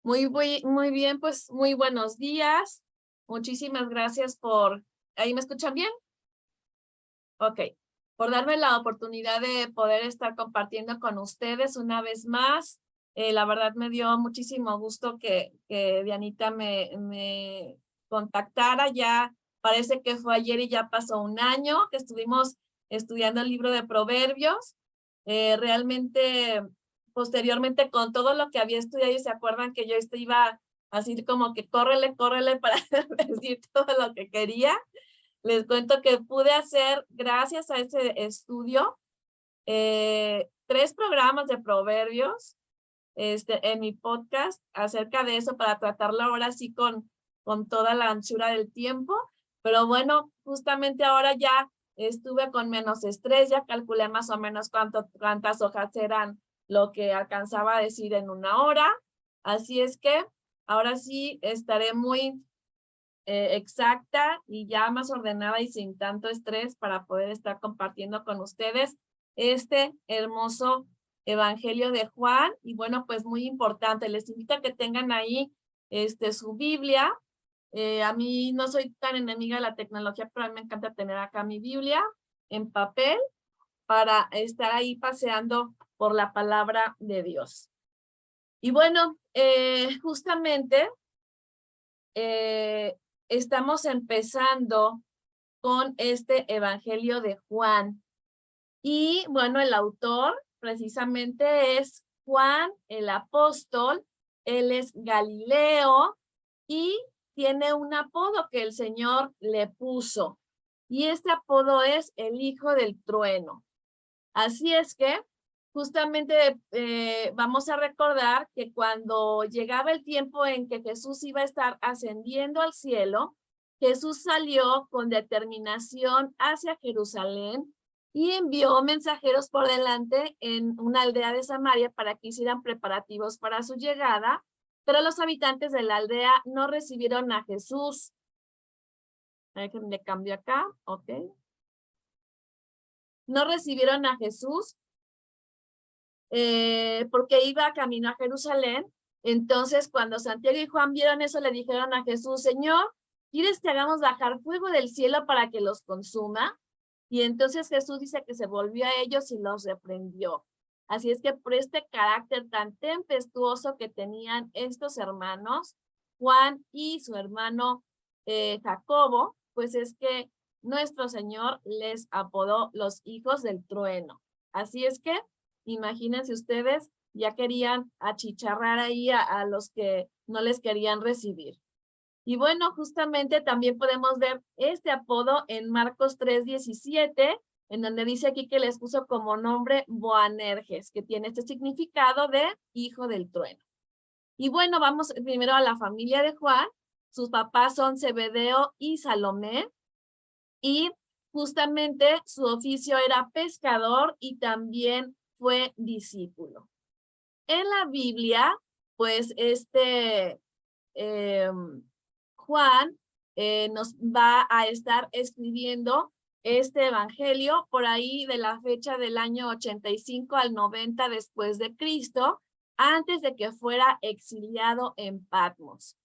Muy bien, pues muy buenos días. Muchísimas gracias por... ¿Ahí me escuchan bien? Ok. Por darme la oportunidad de poder estar compartiendo con ustedes una vez más. La verdad me dio muchísimo gusto que Dianita me contactara. Ya parece que fue ayer y ya pasó un año que estuvimos estudiando el libro de Proverbios. Realmente, posteriormente, con todo lo que había estudiado, y se acuerdan que yo iba así como que córrele para decir todo lo que quería. Les cuento que pude hacer, gracias a ese estudio, 3 programas de proverbios en mi podcast acerca de eso para tratarlo ahora sí con toda la anchura del tiempo. Pero bueno, justamente ahora ya estuve con menos estrés, ya calculé más o menos cuántas hojas eran lo que alcanzaba a decir en una hora. Así es que ahora sí estaré muy exacta y ya más ordenada y sin tanto estrés para poder estar compartiendo con ustedes este hermoso Evangelio de Juan. Y bueno, pues muy importante, les invito a que tengan ahí su Biblia. A mí no soy tan enemiga de la tecnología, pero a mí me encanta tener acá mi Biblia en papel para estar ahí paseando por la palabra de Dios. Y bueno, justamente eh, estamos empezando con este Evangelio de Juan. Y bueno, el autor precisamente es Juan el apóstol. Él es Galileo y tiene un apodo que el Señor le puso. Y este apodo es el Hijo del Trueno. Así es que justamente vamos a recordar que cuando llegaba el tiempo en que Jesús iba a estar ascendiendo al cielo, Jesús salió con determinación hacia Jerusalén y envió mensajeros por delante en una aldea de Samaria para que hicieran preparativos para su llegada, pero los habitantes de la aldea no recibieron a Jesús. Déjenme cambio acá, ok. No recibieron a Jesús porque iba camino a Jerusalén. Entonces, cuando Santiago y Juan vieron eso, le dijeron a Jesús: Señor, ¿quieres que hagamos bajar fuego del cielo para que los consuma? Y entonces Jesús dice que se volvió a ellos y los reprendió. Así es que por este carácter tan tempestuoso que tenían estos hermanos, Juan y su hermano Jacobo, pues es que nuestro Señor les apodó los hijos del trueno. Así es que imagínense ustedes, ya querían achicharrar ahí a los que no les querían recibir. Y bueno, justamente también podemos ver este apodo en Marcos 3:17, en donde dice aquí que les puso como nombre Boanerges, que tiene este significado de hijo del trueno. Y bueno, vamos primero a la familia de Juan. Sus papás son Zebedeo y Salomé, y justamente su oficio era pescador y también fue discípulo. En la Biblia, pues Juan nos va a estar escribiendo este evangelio por ahí de la fecha del año 85 al 90 después de Cristo, antes de que fuera exiliado en Patmos.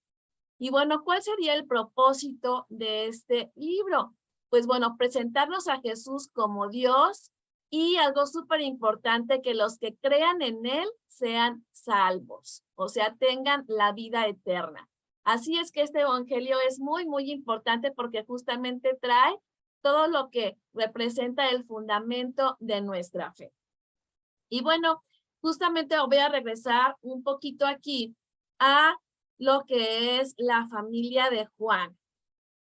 Y bueno, ¿cuál sería el propósito de este libro? Pues bueno, presentarnos a Jesús como Dios y algo súper importante, que los que crean en Él sean salvos, o sea, tengan la vida eterna. Así es que este evangelio es muy importante porque justamente trae todo lo que representa el fundamento de nuestra fe. Y bueno, justamente voy a regresar un poquito aquí a lo que es la familia de Juan.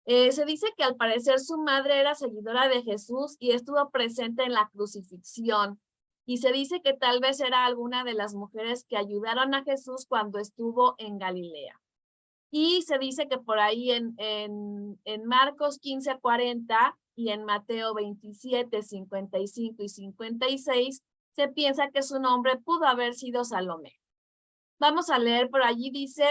Se dice que al parecer su madre era seguidora de Jesús y estuvo presente en la crucifixión. Y se dice que tal vez era alguna de las mujeres que ayudaron a Jesús cuando estuvo en Galilea. Y se dice que por ahí en Marcos 15:40 y en Mateo 27:55 y 56, se piensa que su nombre pudo haber sido Salomé. Vamos a leer por allí, dice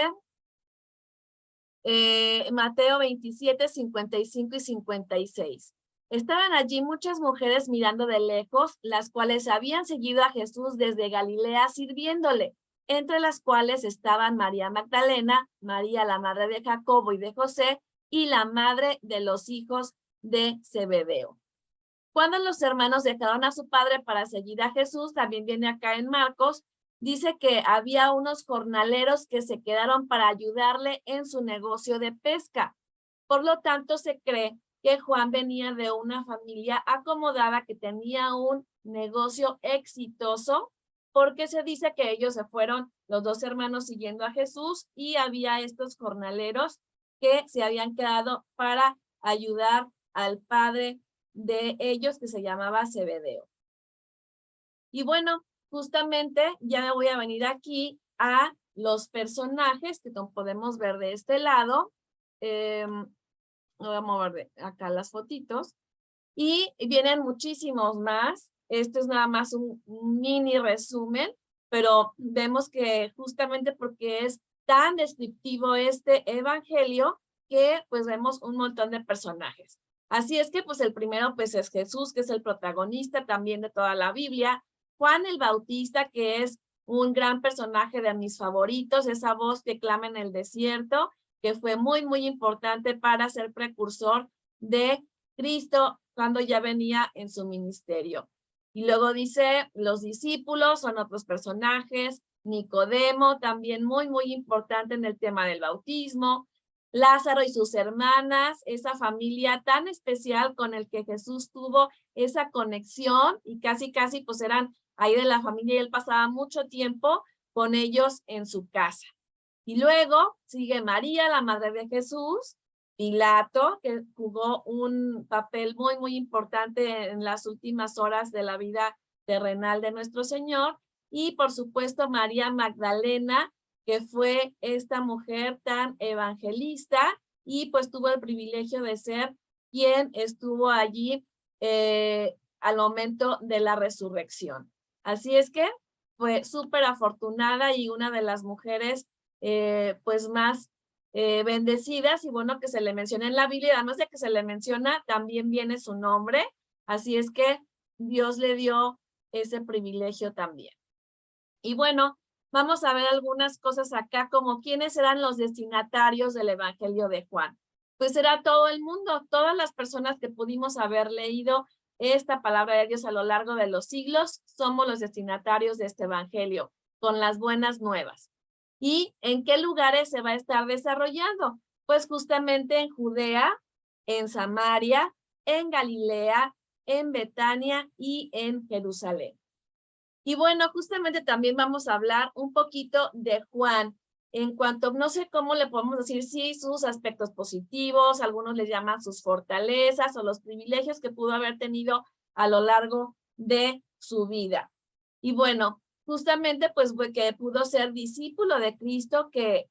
Mateo 27:55 y 56. Estaban allí muchas mujeres mirando de lejos, las cuales habían seguido a Jesús desde Galilea sirviéndole. entre las cuales estaban María Magdalena, María la madre de Jacobo y de José, y la madre de los hijos de Zebedeo. Cuando los hermanos dejaron a su padre para seguir a Jesús, también viene acá en Marcos, dice que había unos jornaleros que se quedaron para ayudarle en su negocio de pesca. Por lo tanto, se cree que Juan venía de una familia acomodada que tenía un negocio exitoso, porque se dice que ellos se fueron, los dos hermanos, siguiendo a Jesús, y había estos jornaleros que se habían quedado para ayudar al padre de ellos, que se llamaba Zebedeo. Y bueno, justamente ya me voy a venir aquí a los personajes que podemos ver de este lado. Voy a mover acá las fotitos. Y vienen muchísimos más. Esto es nada más un mini resumen, pero vemos que justamente porque es tan descriptivo este evangelio que pues vemos un montón de personajes. Así es que pues el primero pues es Jesús, que es el protagonista también de toda la Biblia. Juan el Bautista, que es un gran personaje de mis favoritos, esa voz que clama en el desierto, que fue muy, muy importante para ser precursor de Cristo cuando ya venía en su ministerio. Y luego dice, los discípulos son otros personajes, Nicodemo, también muy, muy importante en el tema del bautismo, Lázaro y sus hermanas, esa familia tan especial con el que Jesús tuvo esa conexión y casi, casi pues eran ahí de la familia y él pasaba mucho tiempo con ellos en su casa. Y luego sigue María, la madre de Jesús, Pilato, que jugó un papel muy, muy importante en las últimas horas de la vida terrenal de nuestro Señor, y por supuesto María Magdalena, que fue esta mujer tan evangelista y pues tuvo el privilegio de ser quien estuvo allí al momento de la resurrección. Así es que fue súper afortunada y una de las mujeres pues más bendecidas, y bueno, que se le menciona en la Biblia, además de que se le menciona, también viene su nombre, así es que Dios le dio ese privilegio también. Y bueno, vamos a ver algunas cosas acá, como quiénes eran los destinatarios del Evangelio de Juan. Pues era todo el mundo, todas las personas que pudimos haber leído esta palabra de Dios a lo largo de los siglos, somos los destinatarios de este Evangelio, con las buenas nuevas. ¿Y en qué lugares se va a estar desarrollando? Pues justamente en Judea, en Samaria, en Galilea, en Betania y en Jerusalén. Y bueno, justamente también vamos a hablar un poquito de Juan, en cuanto, no sé cómo le podemos decir, sí, sus aspectos positivos, algunos les llaman sus fortalezas o los privilegios que pudo haber tenido a lo largo de su vida. Y bueno, justamente pues que pudo ser discípulo de Cristo, que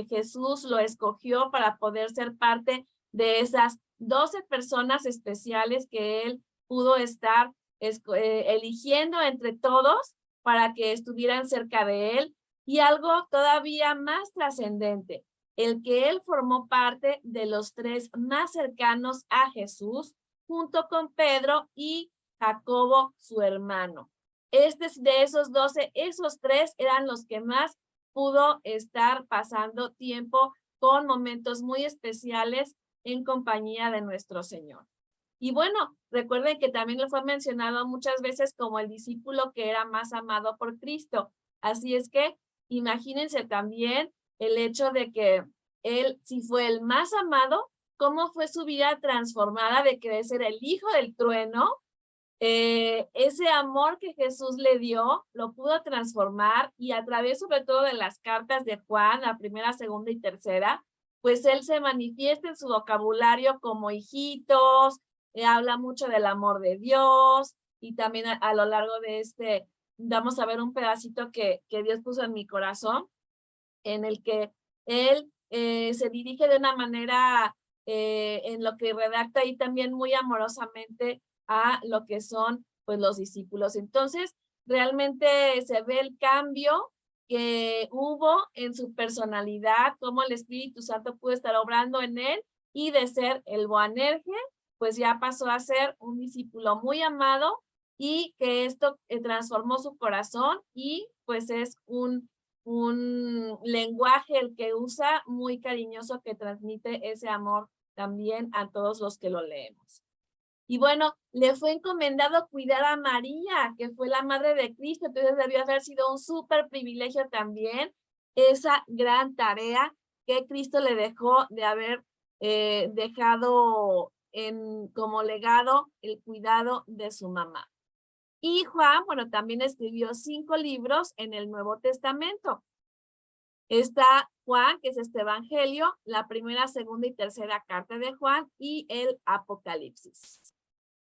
Jesús lo escogió para poder ser parte de esas 12 personas especiales que él pudo estar eligiendo entre todos para que estuvieran cerca de él. Y algo todavía más trascendente, el que él formó parte de los 3 más cercanos a Jesús, junto con Pedro y Jacobo, su hermano. De esos 12, esos 3 eran los que más pudo estar pasando tiempo con momentos muy especiales en compañía de nuestro Señor. Y bueno, recuerden que también lo fue mencionado muchas veces como el discípulo que era más amado por Cristo. Así es que imagínense también el hecho de que él, si fue el más amado, cómo fue su vida transformada de que de ser el hijo del trueno, ese amor que Jesús le dio, lo pudo transformar, y a través sobre todo de las cartas de Juan, la primera, segunda y tercera, pues él se manifiesta en su vocabulario como hijitos, habla mucho del amor de Dios, y también a lo largo de vamos a ver un pedacito que Dios puso en mi corazón, en el que él se dirige de una manera, en lo que redacta ahí también muy amorosamente a lo que son pues los discípulos. Entonces, realmente se ve el cambio que hubo en su personalidad, cómo el Espíritu Santo pudo estar obrando en él, y de ser el Boanerges, pues ya pasó a ser un discípulo muy amado y que esto transformó su corazón y pues es un lenguaje el que usa muy cariñoso que transmite ese amor también a todos los que lo leemos. Y bueno, le fue encomendado cuidar a María, que fue la madre de Cristo, entonces debió haber sido un súper privilegio también esa gran tarea que Cristo le dejó de haber dejado como legado el cuidado de su mamá. Y Juan, bueno, también escribió 5 libros en el Nuevo Testamento. Está Juan, que es este evangelio, la primera, segunda y tercera carta de Juan y el Apocalipsis.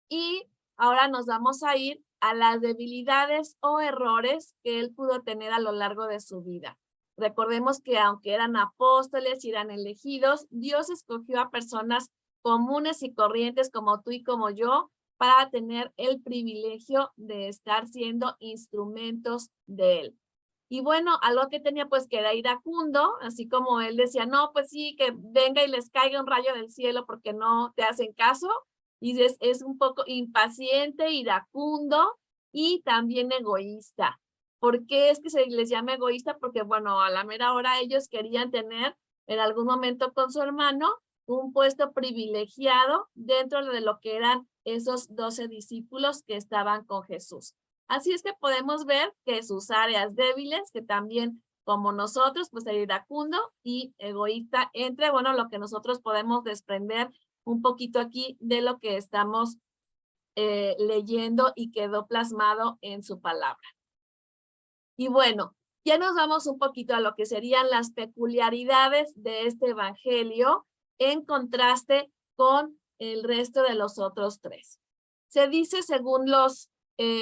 Y ahora nos vamos a ir a las debilidades o errores que él pudo tener a lo largo de su vida. Recordemos que aunque eran apóstoles y eran elegidos, Dios escogió a personas comunes y corrientes como tú y como yo para tener el privilegio de estar siendo instrumentos de él. Y bueno, algo que tenía pues que era iracundo, así como él decía, no, pues sí, que venga y les caiga un rayo del cielo porque no te hacen caso. Y es un poco impaciente, iracundo y también egoísta. ¿Por qué es que se les llama egoísta? Porque bueno, a la mera hora ellos querían tener en algún momento con su hermano un puesto privilegiado dentro de lo que eran esos 12 discípulos que estaban con Jesús. Así es que podemos ver que sus áreas débiles, que también como nosotros, pues el iracundo y egoísta, entre, bueno, lo que nosotros podemos desprender un poquito aquí de lo que estamos leyendo y quedó plasmado en su palabra. Y bueno, ya nos vamos un poquito a lo que serían las peculiaridades de este evangelio en contraste con el resto de los otros 3. Se dice, según los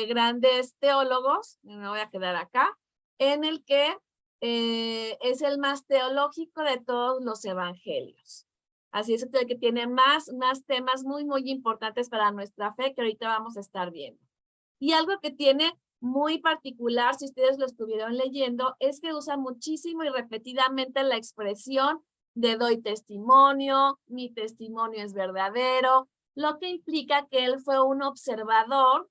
grandes teólogos, me voy a quedar acá, en el que es el más teológico de todos los evangelios. Así es que tiene más temas muy, muy importantes para nuestra fe que ahorita vamos a estar viendo. Y algo que tiene muy particular, si ustedes lo estuvieron leyendo, es que usa muchísimo y repetidamente la expresión de doy testimonio, mi testimonio es verdadero, lo que implica que él fue un observador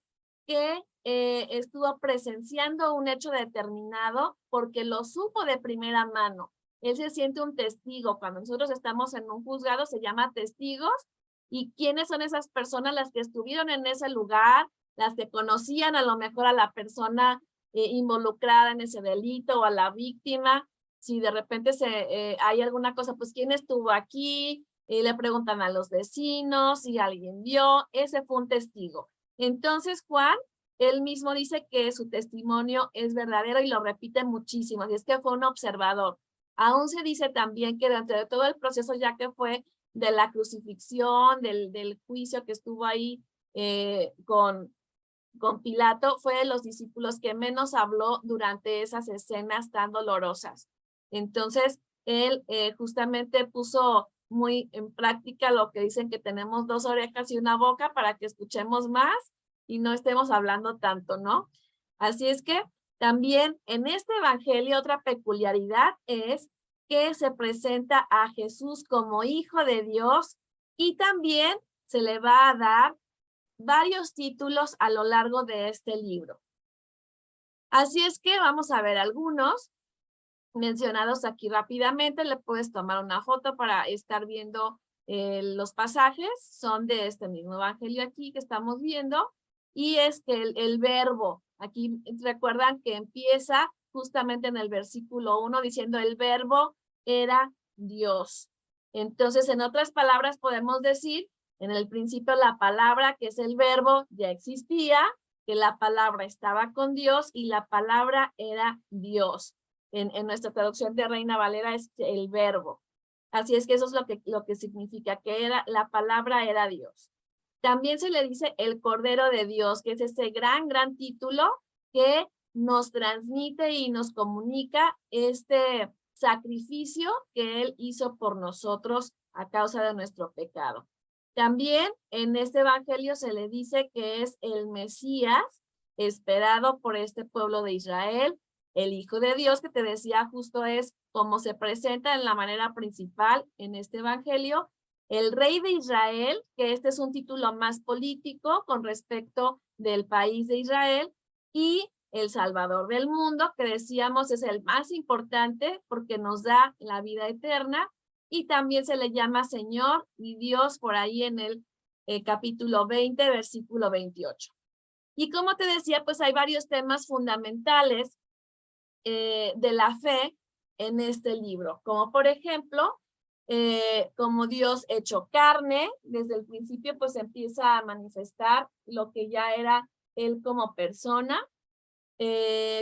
que estuvo presenciando un hecho determinado porque lo supo de primera mano. Él se siente un testigo. Cuando nosotros estamos en un juzgado se llama testigos. ¿Y quiénes son esas personas? Las que estuvieron en ese lugar, las que conocían a lo mejor a la persona involucrada en ese delito o a la víctima. Si de repente hay alguna cosa, pues ¿quién estuvo aquí? Le preguntan a los vecinos si alguien vio. Ese fue un testigo. Entonces Juan, él mismo dice que su testimonio es verdadero y lo repite muchísimo. Así es que fue un observador. Aún se dice también que dentro de todo el proceso, ya que fue de la crucifixión, del juicio que estuvo ahí con Pilato, fue de los discípulos que menos habló durante esas escenas tan dolorosas. Entonces, él justamente puso muy en práctica lo que dicen que tenemos 2 orejas y una boca para que escuchemos más y no estemos hablando tanto, ¿no? Así es que también en este evangelio otra peculiaridad es que se presenta a Jesús como hijo de Dios y también se le va a dar varios títulos a lo largo de este libro. Así es que vamos a ver algunos mencionados aquí rápidamente. Le puedes tomar una foto para estar viendo los pasajes. Son de este mismo evangelio aquí que estamos viendo. Y es que el verbo, aquí recuerdan que empieza justamente en el versículo 1 diciendo el verbo era Dios. Entonces, en otras palabras, podemos decir, en el principio la palabra, que es el verbo, ya existía, que la palabra estaba con Dios y la palabra era Dios. En nuestra traducción de Reina Valera es el verbo. Así es que eso es lo que significa, que la palabra era Dios. También se le dice el Cordero de Dios, que es ese gran título que nos transmite y nos comunica este sacrificio que Él hizo por nosotros a causa de nuestro pecado. También en este evangelio se le dice que es el Mesías esperado por este pueblo de Israel, el Hijo de Dios, que te decía justo es como se presenta en la manera principal en este evangelio, el rey de Israel, que este es un título más político con respecto del país de Israel, y el Salvador del mundo, que decíamos es el más importante porque nos da la vida eterna, y también se le llama Señor y Dios por ahí en el capítulo 20, versículo 28. Y como te decía, pues hay varios temas fundamentales de la fe en este libro, como por ejemplo, como Dios hecho carne, desde el principio pues empieza a manifestar lo que ya era él como persona,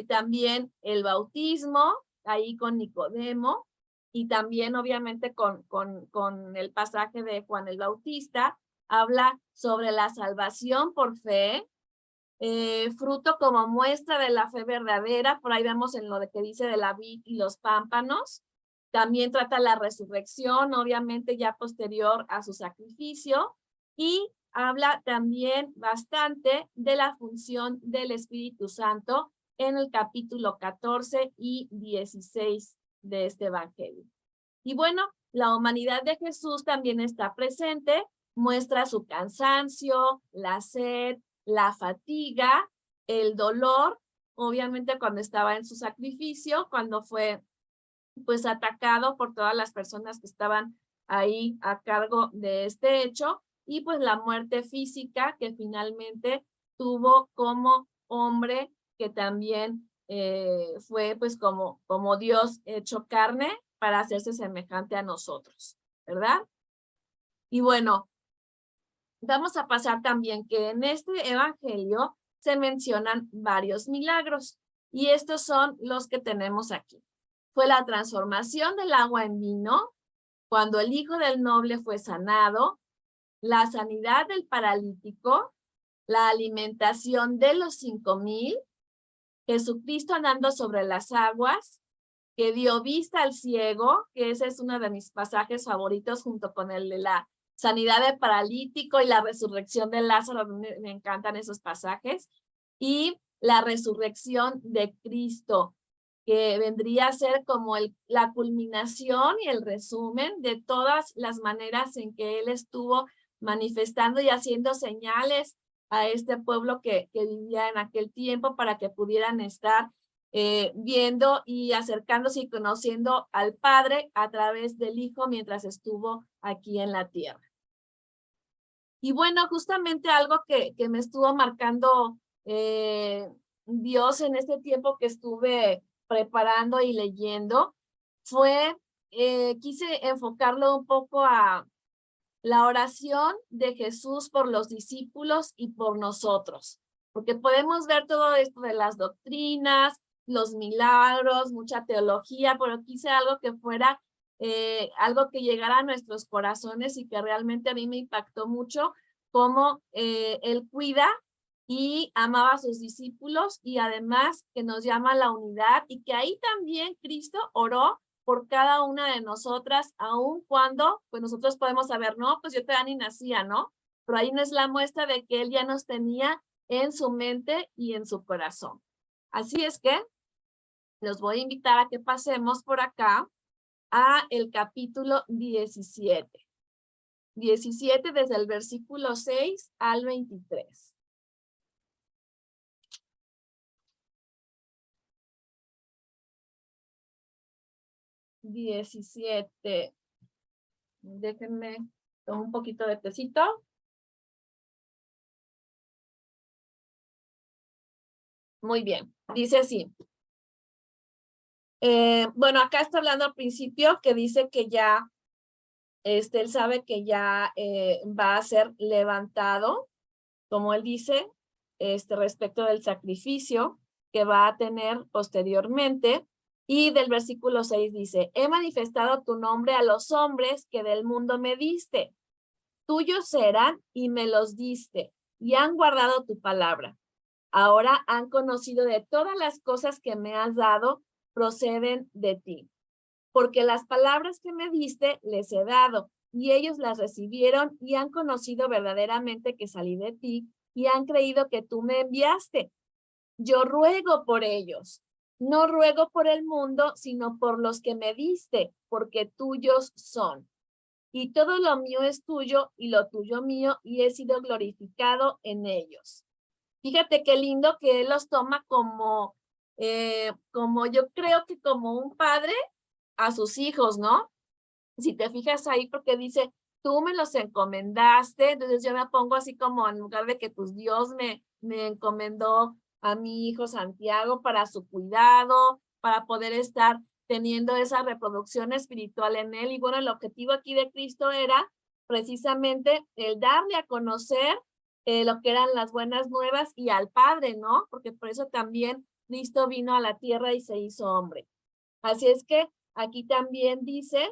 también el bautismo, ahí con Nicodemo, y también obviamente con el pasaje de Juan el Bautista, habla sobre la salvación por fe, fruto como muestra de la fe verdadera, por ahí vemos en lo de que dice de la vid y los pámpanos. También trata la resurrección, obviamente ya posterior a su sacrificio, y habla también bastante de la función del Espíritu Santo en el capítulo 14 y 16 de este evangelio. Y bueno, la humanidad de Jesús también está presente, muestra su cansancio, la sed, la fatiga, el dolor, obviamente cuando estaba en su sacrificio, cuando fue pues atacado por todas las personas que estaban ahí a cargo de este hecho, y pues la muerte física que finalmente tuvo como hombre, que también fue pues como Dios hecho carne para hacerse semejante a nosotros, ¿verdad? Y bueno, vamos a pasar también que en este evangelio se mencionan varios milagros, y estos son los que tenemos aquí. Fue la transformación del agua en vino, cuando el hijo del noble fue sanado, la sanidad del paralítico, la alimentación de los 5,000, Jesucristo andando sobre las aguas, que dio vista al ciego, que ese es uno de mis pasajes favoritos junto con el de la sanidad del paralítico y la resurrección de Lázaro, me encantan esos pasajes, y la resurrección de Cristo, que vendría a ser como la culminación y el resumen de todas las maneras en que él estuvo manifestando y haciendo señales a este pueblo que vivía en aquel tiempo para que pudieran estar viendo y acercándose y conociendo al Padre a través del Hijo mientras estuvo aquí en la tierra. Y bueno, justamente algo que me estuvo marcando Dios en este tiempo que estuve preparando y leyendo fue, quise enfocarlo un poco a la oración de Jesús por los discípulos y por nosotros, porque podemos ver todo esto de las doctrinas, los milagros, mucha teología, pero quise algo que fuera algo que llegara a nuestros corazones y que realmente a mí me impactó mucho, cómo él cuida y amaba a sus discípulos, y además que nos llama a la unidad, y que ahí también Cristo oró por cada una de nosotras, aun cuando pues nosotros podemos saber, no, pues yo todavía ni nacía, ¿no? Pero ahí no es la muestra de que él ya nos tenía en su mente y en su corazón. Así es que los voy a invitar a que pasemos por acá a el capítulo 17. 17 desde el versículo 6 al 23. Déjenme tomar un poquito de tecito. Muy bien, dice así. Bueno, acá está hablando al principio que dice que ya, él sabe que ya va a ser levantado, como él dice, respecto del sacrificio que va a tener posteriormente. Y del versículo 6 dice, he manifestado tu nombre a los hombres que del mundo me diste. Tuyos eran y me los diste, y han guardado tu palabra. Ahora han conocido de todas las cosas que me has dado, proceden de ti. Porque las palabras que me diste les he dado, y ellos las recibieron y han conocido verdaderamente que salí de ti, y han creído que tú me enviaste. Yo ruego por ellos. No ruego por el mundo, sino por los que me diste, porque tuyos son. y todo lo mío es tuyo y lo tuyo mío, y he sido glorificado en ellos. Fíjate qué lindo que él los toma como yo creo que como un padre a sus hijos, ¿no? Si te fijas ahí, porque dice, tú me los encomendaste, entonces yo me pongo así como en lugar de que pues Dios me encomendó a mi hijo Santiago para su cuidado, para poder estar teniendo esa reproducción espiritual en él. Y bueno, el objetivo aquí de Cristo era precisamente el darle a conocer lo que eran las buenas nuevas y al Padre, ¿no? Porque por eso también Cristo vino a la tierra y se hizo hombre. Así es que aquí también dice,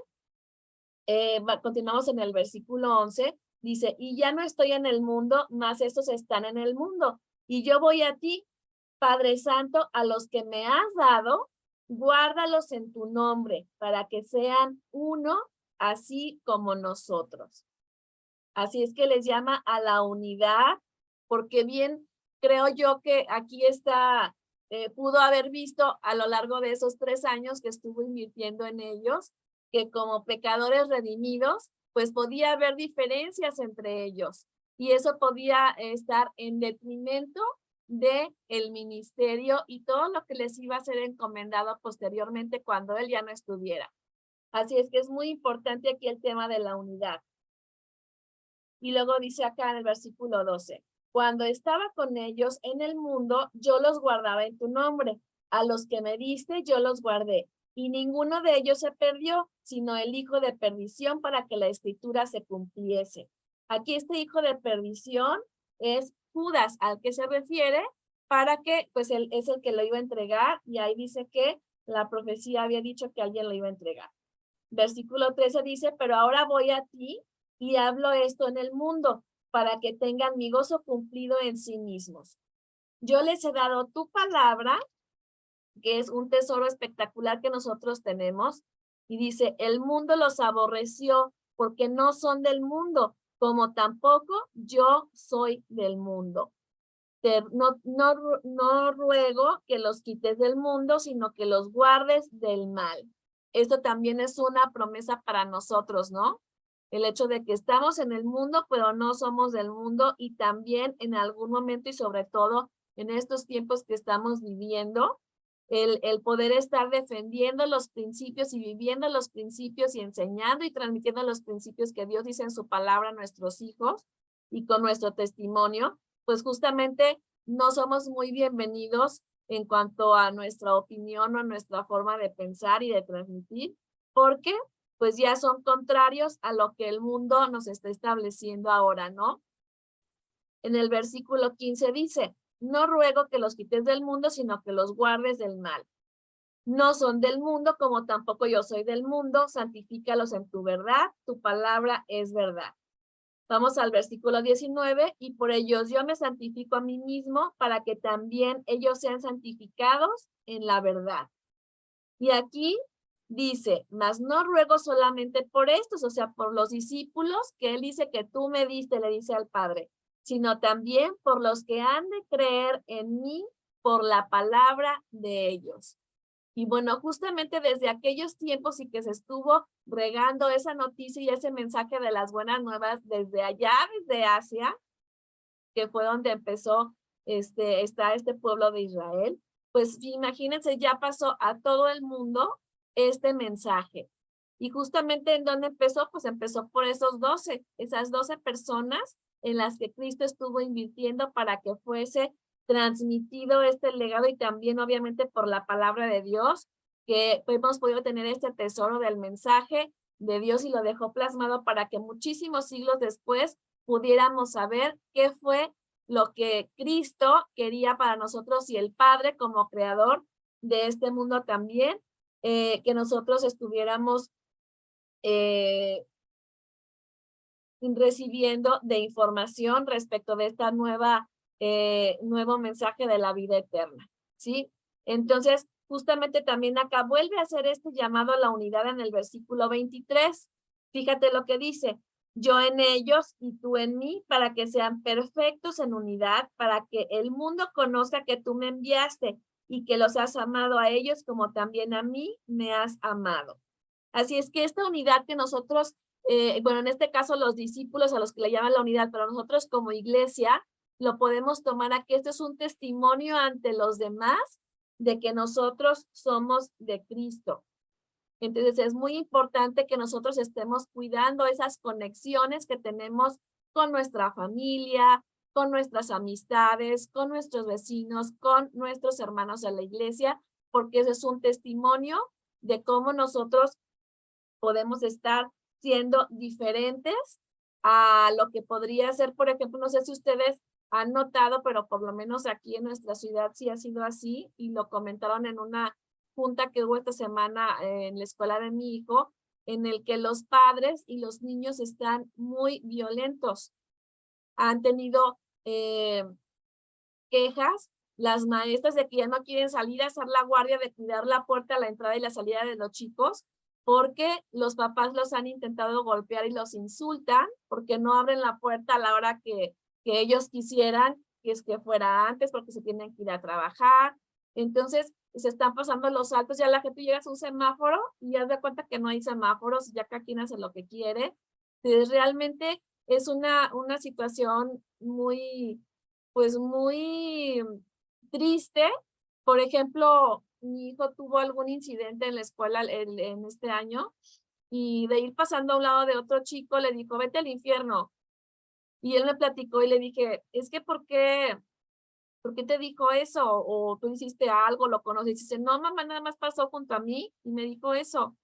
continuamos en el versículo 11, dice, y ya no estoy en el mundo, mas estos están en el mundo. Y yo voy a ti, Padre Santo, a los que me has dado, guárdalos en tu nombre, para que sean uno, así como nosotros. Así es que les llama a la unidad, porque bien creo yo que aquí está, pudo haber visto a lo largo de esos 3 años que estuvo invirtiendo en ellos, que como pecadores redimidos, pues podía haber diferencias entre ellos. Y eso podía estar en detrimento de el ministerio y todo lo que les iba a ser encomendado posteriormente cuando él ya no estuviera. Así es que es muy importante aquí el tema de la unidad. Y luego dice acá en el versículo 12, cuando estaba con ellos en el mundo, yo los guardaba en tu nombre. A los que me diste, yo los guardé. Y ninguno de ellos se perdió, sino el hijo de perdición para que la escritura se cumpliese. Aquí este hijo de perdición es Judas, al que se refiere, para que, pues él es el que lo iba a entregar, y ahí dice que la profecía había dicho que alguien lo iba a entregar. Versículo 13 dice, pero ahora voy a ti y hablo esto en el mundo, para que tengan mi gozo cumplido en sí mismos. Yo les he dado tu palabra, que es un tesoro espectacular que nosotros tenemos, y dice, el mundo los aborreció porque no son del mundo, como tampoco yo soy del mundo. No ruego que los quites del mundo, sino que los guardes del mal. Esto también es una promesa para nosotros, ¿no? El hecho de que estamos en el mundo, pero no somos del mundo, y también en algún momento y sobre todo en estos tiempos que estamos viviendo, el poder estar defendiendo los principios y viviendo los principios y enseñando y transmitiendo los principios que Dios dice en su palabra a nuestros hijos y con nuestro testimonio, pues justamente no somos muy bienvenidos en cuanto a nuestra opinión o a nuestra forma de pensar y de transmitir, porque pues ya son contrarios a lo que el mundo nos está estableciendo ahora, ¿no? En el versículo 15 dice, no ruego que los quites del mundo, sino que los guardes del mal. No son del mundo, como tampoco yo soy del mundo, santifícalos en tu verdad, tu palabra es verdad. Vamos al versículo 19, y por ellos yo me santifico a mí mismo, para que también ellos sean santificados en la verdad. Y aquí dice, mas no ruego solamente por estos, o sea, por los discípulos, que él dice que tú me diste, le dice al Padre, sino también por los que han de creer en mí por la palabra de ellos. Y bueno, justamente desde aquellos tiempos y que se estuvo regando esa noticia y ese mensaje de las buenas nuevas desde allá, desde Asia, que fue donde empezó está este pueblo de Israel, pues imagínense, ya pasó a todo el mundo este mensaje. Y justamente en donde empezó, pues empezó por esas 12 personas en las que Cristo estuvo invirtiendo para que fuese transmitido este legado, y también obviamente por la palabra de Dios, que hemos podido tener este tesoro del mensaje de Dios y lo dejó plasmado para que muchísimos siglos después pudiéramos saber qué fue lo que Cristo quería para nosotros y el Padre como creador de este mundo también, que nosotros estuviéramos recibiendo de información respecto de esta nuevo mensaje de la vida eterna, ¿sí? Entonces, justamente también acá vuelve a hacer este llamado a la unidad en el versículo 23. Fíjate lo que dice, yo en ellos y tú en mí, para que sean perfectos en unidad, para que el mundo conozca que tú me enviaste y que los has amado a ellos como también a mí me has amado. Así es que esta unidad que nosotros bueno, en este caso los discípulos a los que le llaman la unidad, pero nosotros como iglesia lo podemos tomar a que esto es un testimonio ante los demás de que nosotros somos de Cristo. Entonces es muy importante que nosotros estemos cuidando esas conexiones que tenemos con nuestra familia, con nuestras amistades, con nuestros vecinos, con nuestros hermanos de la iglesia, porque eso es un testimonio de cómo nosotros podemos estar siendo diferentes a lo que podría ser, por ejemplo, no sé si ustedes han notado, pero por lo menos aquí en nuestra ciudad sí ha sido así, y lo comentaron en una junta que hubo esta semana en la escuela de mi hijo, en el que los padres y los niños están muy violentos. Han tenido quejas las maestras de que ya no quieren salir a hacer la guardia de cuidar la puerta a la entrada y la salida de los chicos, porque los papás los han intentado golpear y los insultan, porque no abren la puerta a la hora que ellos quisieran, que es que fuera antes, porque se tienen que ir a trabajar. Entonces, se están pasando los saltos, ya la gente llega a un semáforo y ya se da cuenta que no hay semáforos, ya cada quien hace lo que quiere. Entonces, realmente es una situación muy, pues muy triste. Por ejemplo, mi hijo tuvo algún incidente en la escuela en este año y de ir pasando a un lado de otro chico le dijo, vete al infierno. Y él me platicó y le dije, es que ¿por qué te dijo eso? O tú hiciste algo, lo conoces. Y dice, no, mamá, nada más pasó junto a mí y me dijo eso.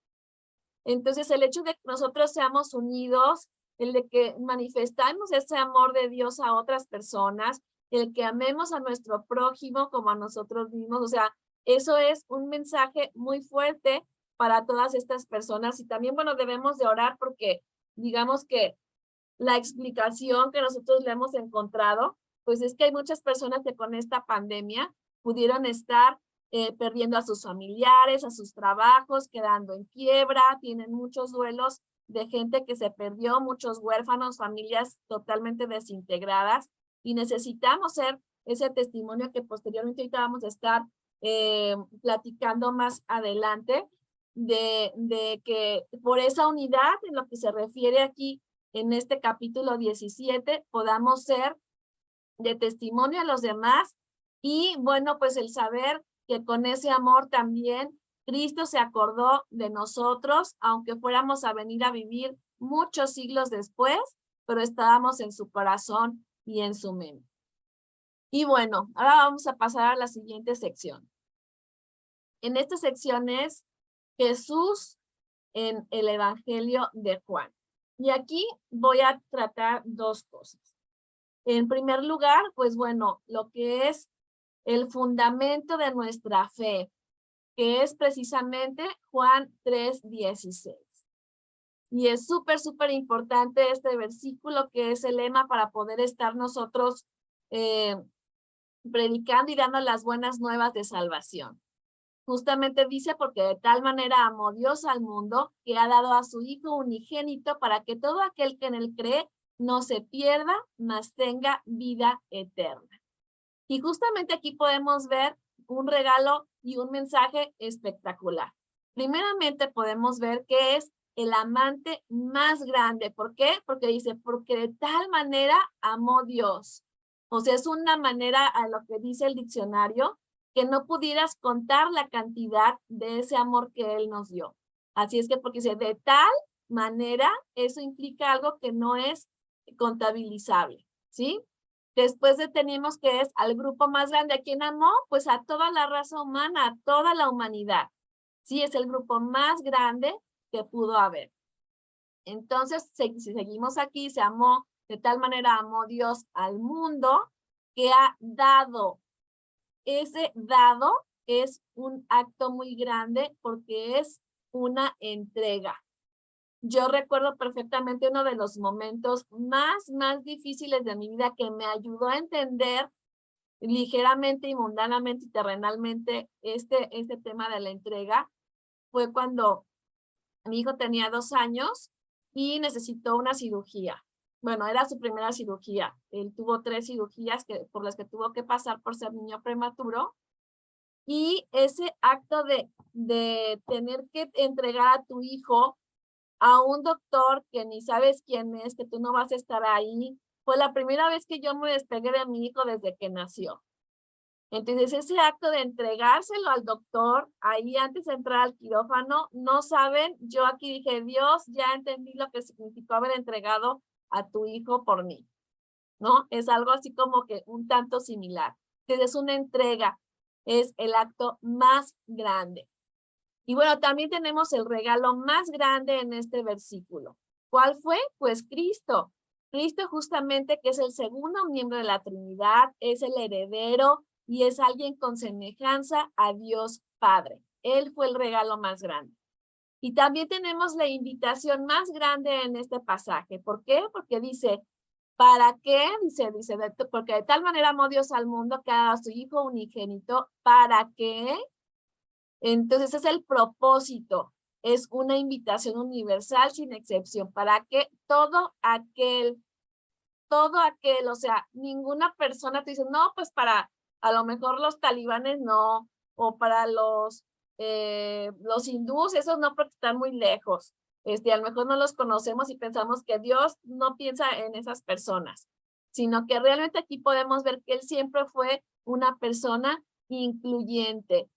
Entonces, el hecho de que nosotros seamos unidos, el de que manifestamos ese amor de Dios a otras personas, el que amemos a nuestro prójimo como a nosotros mismos, o sea, eso es un mensaje muy fuerte para todas estas personas. Y también, bueno, debemos de orar porque digamos que la explicación que nosotros le hemos encontrado, pues es que hay muchas personas que con esta pandemia pudieron estar perdiendo a sus familiares, a sus trabajos, quedando en quiebra, tienen muchos duelos de gente que se perdió, muchos huérfanos, familias totalmente desintegradas, y necesitamos ser ese testimonio que posteriormente ahorita vamos a estar platicando más adelante, de que por esa unidad en lo que se refiere aquí en este capítulo 17 podamos ser de testimonio a los demás, y bueno, pues el saber que con ese amor también Cristo se acordó de nosotros, aunque fuéramos a venir a vivir muchos siglos después, pero estábamos en su corazón y en su mente. Y bueno, ahora vamos a pasar a la siguiente sección. En esta sección es Jesús en el Evangelio de Juan. Y aquí voy a tratar dos cosas. En primer lugar, pues bueno, lo que es el fundamento de nuestra fe, que es precisamente Juan 3:16. Y es súper importante este versículo, que es el lema para poder estar nosotros predicando y dando las buenas nuevas de salvación. Justamente dice, porque de tal manera amó Dios al mundo, que ha dado a su Hijo unigénito para que todo aquel que en él cree no se pierda, mas tenga vida eterna. Y justamente aquí podemos ver un regalo y un mensaje espectacular. Primeramente podemos ver que es el amante más grande. ¿Por qué? Porque dice, porque de tal manera amó Dios. O sea, es una manera, a lo que dice el diccionario, que no pudieras contar la cantidad de ese amor que Él nos dio. Así es que porque dice, de tal manera, eso implica algo que no es contabilizable, ¿sí? Después tenemos que es al grupo más grande. ¿A quién amó? Pues a toda la raza humana, a toda la humanidad. Sí, es el grupo más grande que pudo haber. Entonces, si seguimos aquí, se amó, de tal manera amó Dios al mundo, que ha dado. Ese dado es un acto muy grande porque es una entrega. Yo recuerdo perfectamente uno de los momentos más difíciles de mi vida, que me ayudó a entender ligeramente y mundanamente y terrenalmente este tema de la entrega. Fue cuando mi hijo tenía 2 años y necesitó una cirugía. Bueno, era su primera cirugía. Él tuvo 3 cirugías por las que tuvo que pasar por ser niño prematuro. Y ese acto de tener que entregar a tu hijo a un doctor que ni sabes quién es, que tú no vas a estar ahí. Fue la primera vez que yo me despegué de mi hijo desde que nació. Entonces, ese acto de entregárselo al doctor, ahí antes de entrar al quirófano, no saben, yo aquí dije, Dios, ya entendí lo que significó haber entregado a tu hijo por mí, ¿no? Es algo así como que un tanto similar. Entonces, es una entrega, es el acto más grande. Y bueno, también tenemos el regalo más grande en este versículo. ¿Cuál fue? Pues Cristo. Cristo justamente, que es el segundo miembro de la Trinidad, es el heredero y es alguien con semejanza a Dios Padre. Él fue el regalo más grande. Y también tenemos la invitación más grande en este pasaje. ¿Por qué? Porque dice, ¿para qué? Dice, porque de tal manera amó Dios al mundo que ha dado a su Hijo unigénito, ¿para qué? Entonces es el propósito, es una invitación universal sin excepción, para que todo aquel, o sea, ninguna persona te dice, no, pues para a lo mejor los talibanes no, o para los hindúes, esos no porque están muy lejos. A lo mejor no los conocemos y pensamos que Dios no piensa en esas personas, sino que realmente aquí podemos ver que Él siempre fue una persona incluyente.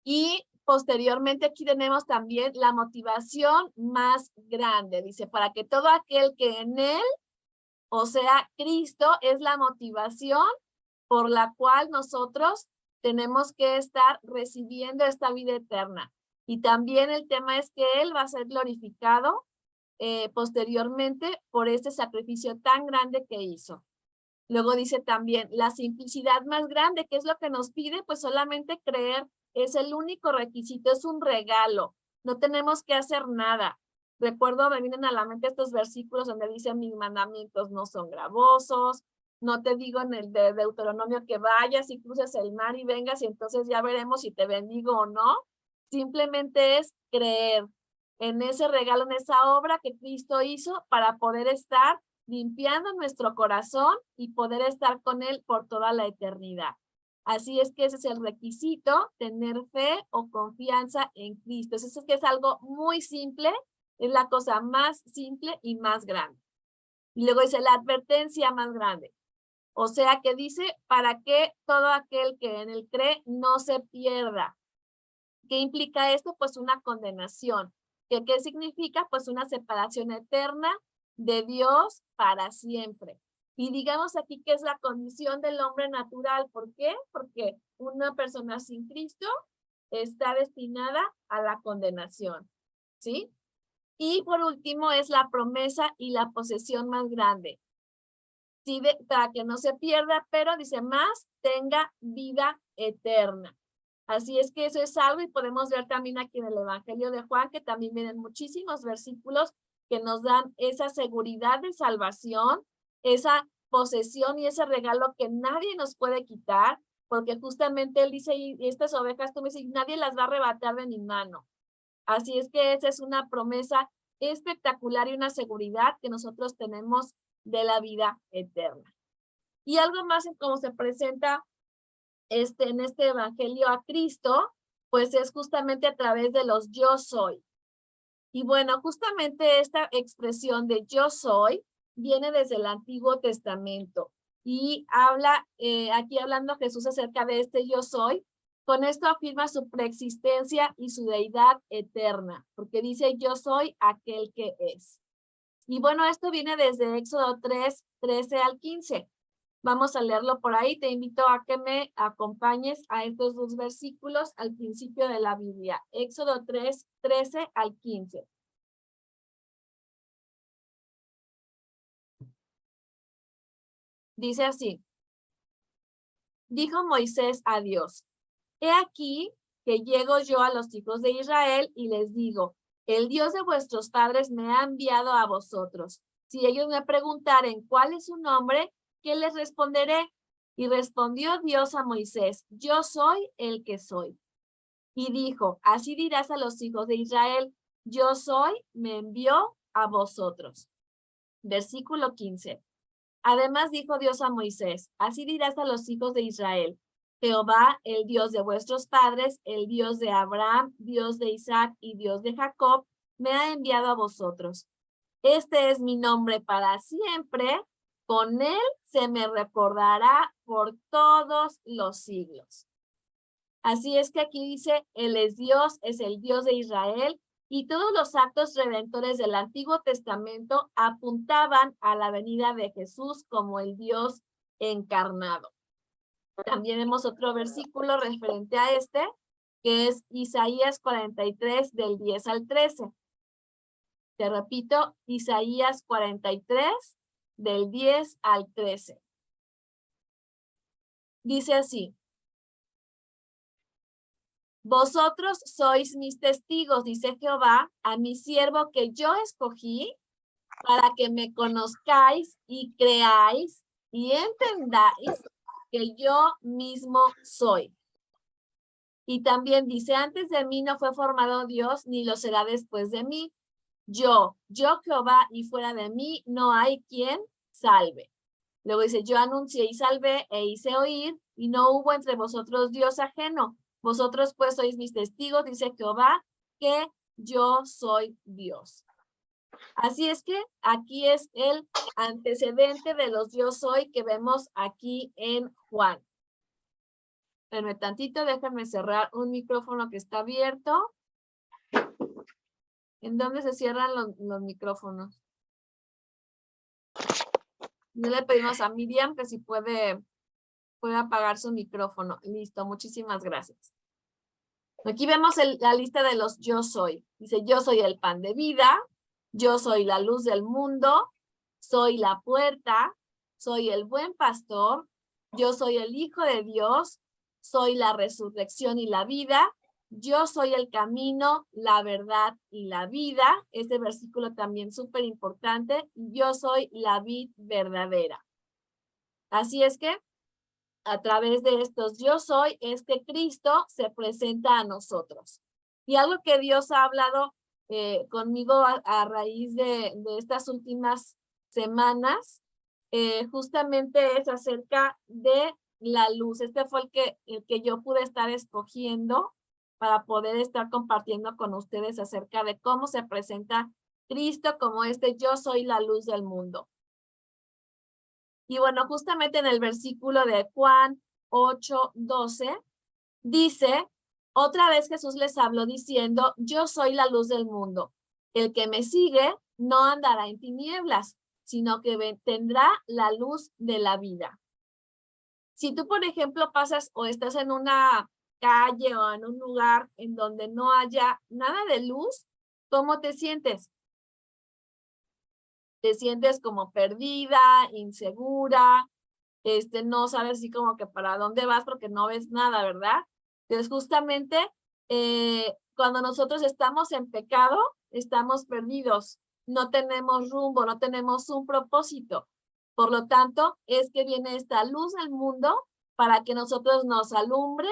Y posteriormente aquí tenemos también la motivación más grande. Dice, para que todo aquel que en Él, o sea, Cristo, es la motivación por la cual nosotros tenemos que estar recibiendo esta vida eterna. Y también el tema es que Él va a ser glorificado posteriormente por este sacrificio tan grande que hizo. Luego dice también la simplicidad más grande, que es lo que nos pide, pues solamente creer es el único requisito, es un regalo, no tenemos que hacer nada. Recuerdo, me vienen a la mente estos versículos donde dicen mis mandamientos no son gravosos, no te digo en el de Deuteronomio que vayas y cruces el mar y vengas y entonces ya veremos si te bendigo o no. Simplemente es creer en ese regalo, en esa obra que Cristo hizo para poder estar limpiando nuestro corazón y poder estar con Él por toda la eternidad. Así es que ese es el requisito, tener fe o confianza en Cristo. Eso es que es algo muy simple, es la cosa más simple y más grande. Y luego dice la advertencia más grande. O sea que dice, para que todo aquel que en Él cree no se pierda. ¿Qué implica esto? Pues una condenación. ¿Qué significa? Pues una separación eterna de Dios para siempre. Y digamos aquí que es la condición del hombre natural. ¿Por qué? Porque una persona sin Cristo está destinada a la condenación. ¿Sí? Y por último es la promesa y la posesión más grande. Sí, para que no se pierda, pero dice más, tenga vida eterna. Así es que eso es algo y podemos ver también aquí en el Evangelio de Juan que también vienen muchísimos versículos que nos dan esa seguridad de salvación, esa posesión y ese regalo que nadie nos puede quitar, porque justamente él dice, y estas ovejas, tú me dices, nadie las va a arrebatar de mi mano. Así es que esa es una promesa espectacular y una seguridad que nosotros tenemos de la vida eterna. Y algo más en cómo se presenta en este evangelio a Cristo, pues es justamente a través de los yo soy. Y bueno, justamente esta expresión de yo soy viene desde el Antiguo Testamento y habla, aquí hablando Jesús acerca de este yo soy, con esto afirma su preexistencia y su deidad eterna, porque dice yo soy aquel que es. Y bueno, esto viene desde Éxodo 3, 13 al 15. Vamos a leerlo por ahí. Te invito a que me acompañes a estos dos versículos al principio de la Biblia. Éxodo 3, 13 al 15. Dice así. Dijo Moisés a Dios, he aquí que llego yo a los hijos de Israel y les digo, el Dios de vuestros padres me ha enviado a vosotros. Si ellos me preguntaren cuál es su nombre, ¿qué les responderé? Y respondió Dios a Moisés, yo soy el que soy. Y dijo, así dirás a los hijos de Israel, yo soy, me envió a vosotros. Versículo 15. Además dijo Dios a Moisés, así dirás a los hijos de Israel, Jehová, el Dios de vuestros padres, el Dios de Abraham, Dios de Isaac y Dios de Jacob, me ha enviado a vosotros. Este es mi nombre para siempre, con él se me recordará por todos los siglos. Así es que aquí dice, Él es Dios, es el Dios de Israel, y todos los actos redentores del Antiguo Testamento apuntaban a la venida de Jesús como el Dios encarnado. También vemos otro versículo referente a este, que es Isaías 43, del 10 al 13. Te repito, Isaías 43, del 10 al 13. Dice así: vosotros sois mis testigos, dice Jehová, a mi siervo que yo escogí, para que me conozcáis y creáis y entendáis que yo mismo soy. Y también dice, antes de mí no fue formado Dios, ni lo será después de mí. Yo Jehová, y fuera de mí no hay quien salve. Luego dice, yo anuncié y salvé e hice oír, y no hubo entre vosotros Dios ajeno. Vosotros pues sois mis testigos, dice Jehová, que yo soy Dios. Así es que aquí es el antecedente de los yo soy que vemos aquí en Juan. Espérenme tantito, déjenme cerrar un micrófono que está abierto. ¿En dónde se cierran los micrófonos? No le pedimos a Miriam que si puede apagar su micrófono. Listo, muchísimas gracias. Aquí vemos la lista de los yo soy. Dice, yo soy el pan de vida, yo soy la luz del mundo, soy la puerta, soy el buen pastor, yo soy el Hijo de Dios, soy la resurrección y la vida, yo soy el camino, la verdad y la vida. Este versículo también súper importante. Yo soy la vid verdadera. Así es que a través de estos yo soy, es que Cristo se presenta a nosotros. Y algo que Dios ha hablado conmigo a raíz de estas últimas semanas, justamente es acerca de la luz. Este fue el que yo pude estar escogiendo para poder estar compartiendo con ustedes acerca de cómo se presenta Cristo como yo soy la luz del mundo. Y bueno, justamente en el versículo de Juan 8:12, dice, otra vez Jesús les habló diciendo, yo soy la luz del mundo. El que me sigue no andará en tinieblas, sino que tendrá la luz de la vida. Si tú, por ejemplo, pasas o estás en una calle o en un lugar en donde no haya nada de luz, ¿cómo te sientes? Te sientes como perdida, insegura, no sabes así como que para dónde vas porque no ves nada, ¿verdad? Entonces justamente cuando nosotros estamos en pecado, estamos perdidos, no tenemos rumbo, no tenemos un propósito. Por lo tanto, es que viene esta luz del mundo para que nosotros nos alumbre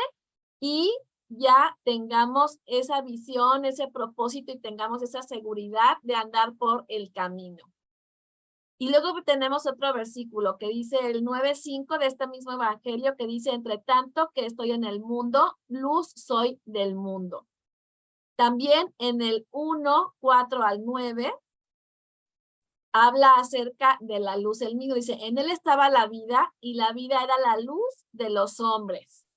y ya tengamos esa visión, ese propósito y tengamos esa seguridad de andar por el camino. Y luego tenemos otro versículo que dice el 9:5 de este mismo evangelio que dice, entre tanto que estoy en el mundo, luz soy del mundo. También en el 1:4 al 9 habla acerca de la luz del mundo. Dice, en él estaba la vida y la vida era la luz de los hombres.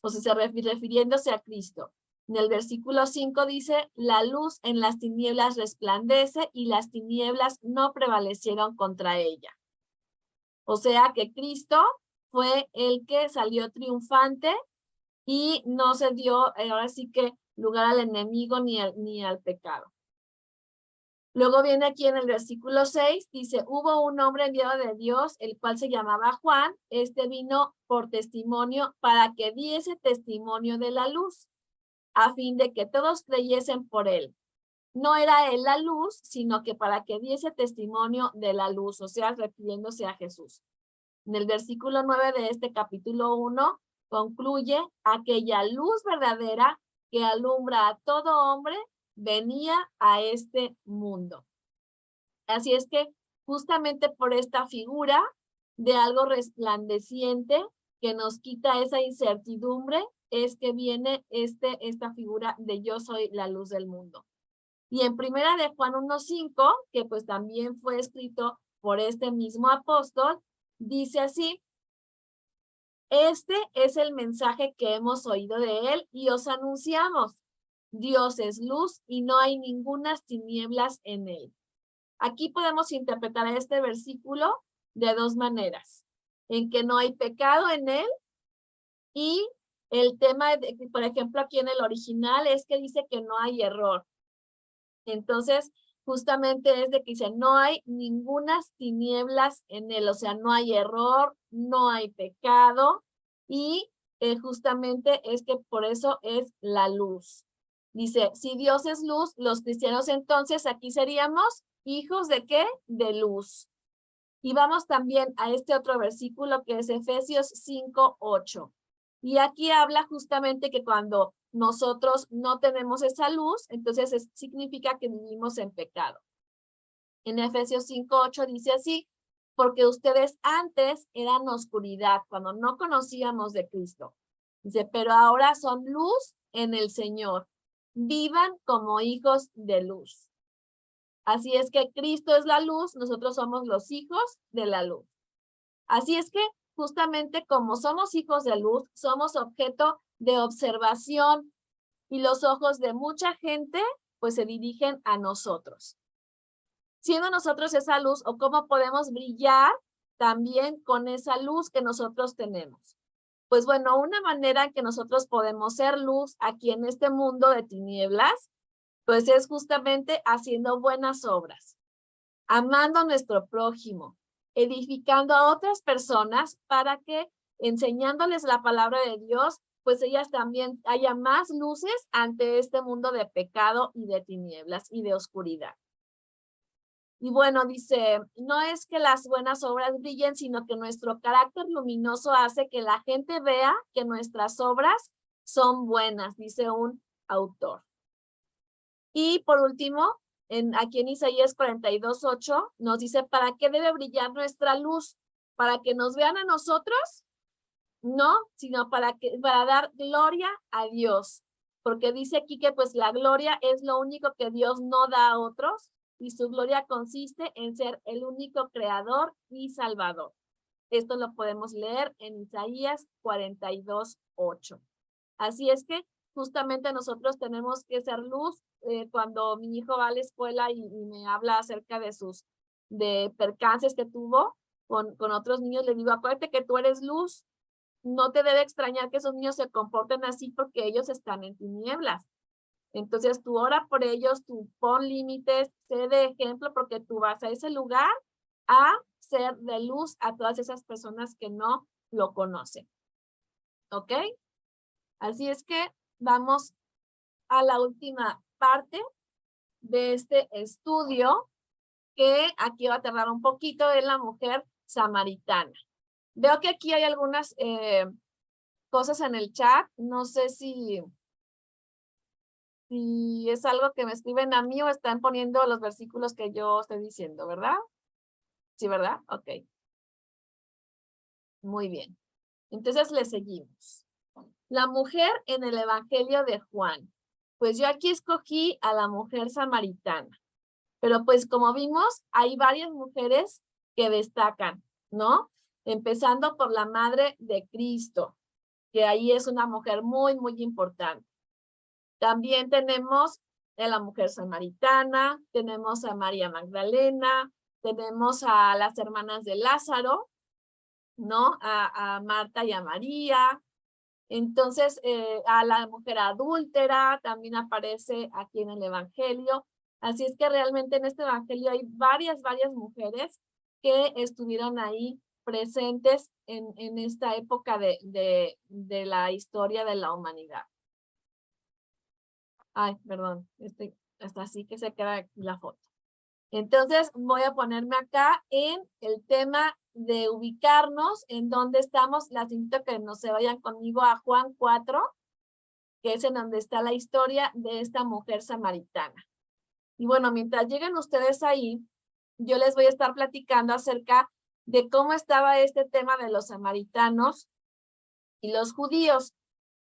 O sea, refiriéndose a Cristo. En el versículo 5 dice, la luz en las tinieblas resplandece y las tinieblas no prevalecieron contra ella. O sea que Cristo fue el que salió triunfante y no se dio, ahora sí que, lugar al enemigo ni al pecado. Luego viene aquí en el versículo 6, dice, hubo un hombre enviado de Dios, el cual se llamaba Juan. Este vino por testimonio para que diese testimonio de la luz, a fin de que todos creyesen por él. No era él la luz, sino que para que diese testimonio de la luz, o sea, refiriéndose a Jesús. En el versículo 9 de este capítulo 1, concluye, aquella luz verdadera que alumbra a todo hombre, venía a este mundo. Así es que justamente por esta figura de algo resplandeciente que nos quita esa incertidumbre, es que viene esta figura de yo soy la luz del mundo. Y en primera de Juan 1:5, que pues también fue escrito por este mismo apóstol, dice así: este es el mensaje que hemos oído de él y os anunciamos. Dios es luz y no hay ningunas tinieblas en él. Aquí podemos interpretar este versículo de dos maneras: en que no hay pecado en él, y el tema, por ejemplo, aquí en el original es que dice que no hay error. Entonces, justamente es de que dice, no hay ningunas tinieblas en él, o sea, no hay error, no hay pecado, y justamente es que por eso es la luz. Dice, si Dios es luz, los cristianos entonces aquí seríamos hijos ¿de qué? De luz. Y vamos también a este otro versículo que es Efesios 5:8. Y aquí habla justamente que cuando nosotros no tenemos esa luz, entonces significa que vivimos en pecado. En Efesios 5:8 dice así: porque ustedes antes eran oscuridad, cuando no conocíamos de Cristo. Dice, pero ahora son luz en el Señor. Vivan como hijos de luz. Así es que Cristo es la luz, nosotros somos los hijos de la luz. Así es que justamente como somos hijos de luz, somos objeto de observación y los ojos de mucha gente pues se dirigen a nosotros. Siendo nosotros esa luz, o cómo podemos brillar también con esa luz que nosotros tenemos. Pues bueno, una manera en que nosotros podemos ser luz aquí en este mundo de tinieblas, pues es justamente haciendo buenas obras, amando a nuestro prójimo, edificando a otras personas para que, enseñándoles la palabra de Dios, pues ellas también haya más luces ante este mundo de pecado y de tinieblas y de oscuridad. Y bueno, dice, no es que las buenas obras brillen, sino que nuestro carácter luminoso hace que la gente vea que nuestras obras son buenas, dice un autor. Y por último, aquí en Isaías 42:8 nos dice, ¿para qué debe brillar nuestra luz? ¿Para que nos vean a nosotros? No, sino para dar gloria a Dios. Porque dice aquí que pues la gloria es lo único que Dios no da a otros, y su gloria consiste en ser el único creador y salvador. Esto lo podemos leer en Isaías 42:8. Así es que justamente nosotros tenemos que ser luz. Cuando mi hijo va a la escuela y me habla acerca de percances que tuvo con otros niños, le digo, acuérdate que tú eres luz. No te debe extrañar que esos niños se comporten así porque ellos están en tinieblas. Entonces tú ora por ellos, tú pon límites, sé de ejemplo, porque tú vas a ese lugar a ser de luz a todas esas personas que no lo conocen. ¿Ok? Así es que vamos a la última parte de este estudio, que aquí va a tardar un poquito, de la mujer samaritana. Veo que aquí hay algunas cosas en el chat. No sé si es algo que me escriben a mí o están poniendo los versículos que yo estoy diciendo, ¿verdad? Sí, ¿verdad? Ok. Muy bien. Entonces le seguimos. La mujer en el Evangelio de Juan. Pues yo aquí escogí a la mujer samaritana. Pero pues como vimos, hay varias mujeres que destacan, ¿no? Empezando por la madre de Cristo, que ahí es una mujer muy, muy importante. También tenemos a la mujer samaritana, tenemos a María Magdalena, tenemos a las hermanas de Lázaro, ¿no? A Marta y a María. Entonces, a la mujer adúltera también aparece aquí en el Evangelio. Así es que realmente en este Evangelio hay varias mujeres que estuvieron ahí presentes en esta época de la historia de la humanidad. Ay, perdón, hasta así que se queda aquí la foto. Entonces voy a ponerme acá en el tema de ubicarnos en dónde estamos. Les invito a que no se vayan conmigo a Juan 4, que es en donde está la historia de esta mujer samaritana. Y bueno, mientras lleguen ustedes ahí, yo les voy a estar platicando acerca de cómo estaba este tema de los samaritanos y los judíos.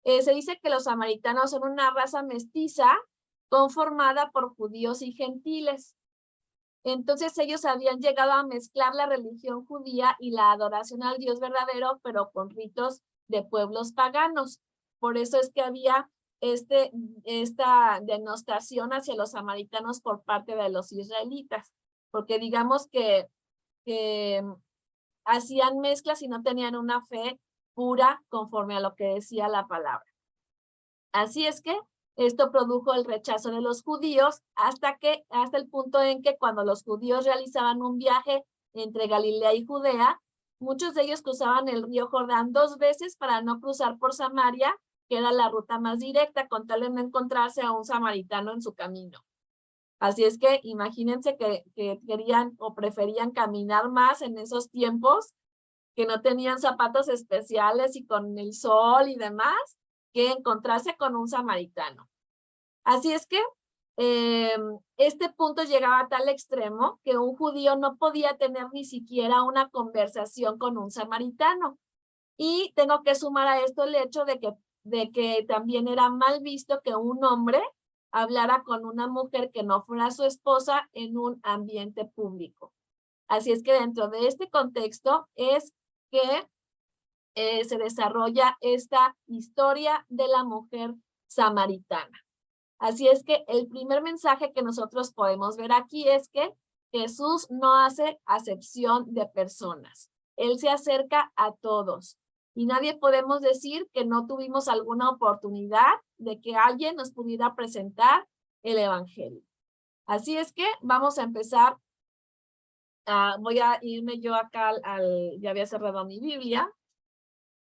Se dice que los samaritanos son una raza mestiza conformada por judíos y gentiles. Entonces ellos habían llegado a mezclar la religión judía y la adoración al Dios verdadero, pero con ritos de pueblos paganos. Por eso es que había esta denostación hacia los samaritanos por parte de los israelitas, porque digamos que hacían mezclas y no tenían una fe pura conforme a lo que decía la palabra. Así es que esto produjo el rechazo de los judíos hasta el punto en que cuando los judíos realizaban un viaje entre Galilea y Judea, muchos de ellos cruzaban el río Jordán 2 veces para no cruzar por Samaria, que era la ruta más directa, con tal de no encontrarse a un samaritano en su camino. Así es que imagínense que querían o preferían caminar más en esos tiempos, que no tenían zapatos especiales y con el sol y demás, que encontrarse con un samaritano. Así es que este punto llegaba a tal extremo que un judío no podía tener ni siquiera una conversación con un samaritano. Y tengo que sumar a esto el hecho de que también era mal visto que un hombre hablara con una mujer que no fuera su esposa en un ambiente público. Así es que dentro de este contexto es que se desarrolla esta historia de la mujer samaritana. Así es que el primer mensaje que nosotros podemos ver aquí es que Jesús no hace acepción de personas. Él se acerca a todos. Y nadie podemos decir que no tuvimos alguna oportunidad de que alguien nos pudiera presentar el evangelio. Así es que vamos a empezar. Voy a irme yo acá ya había cerrado mi Biblia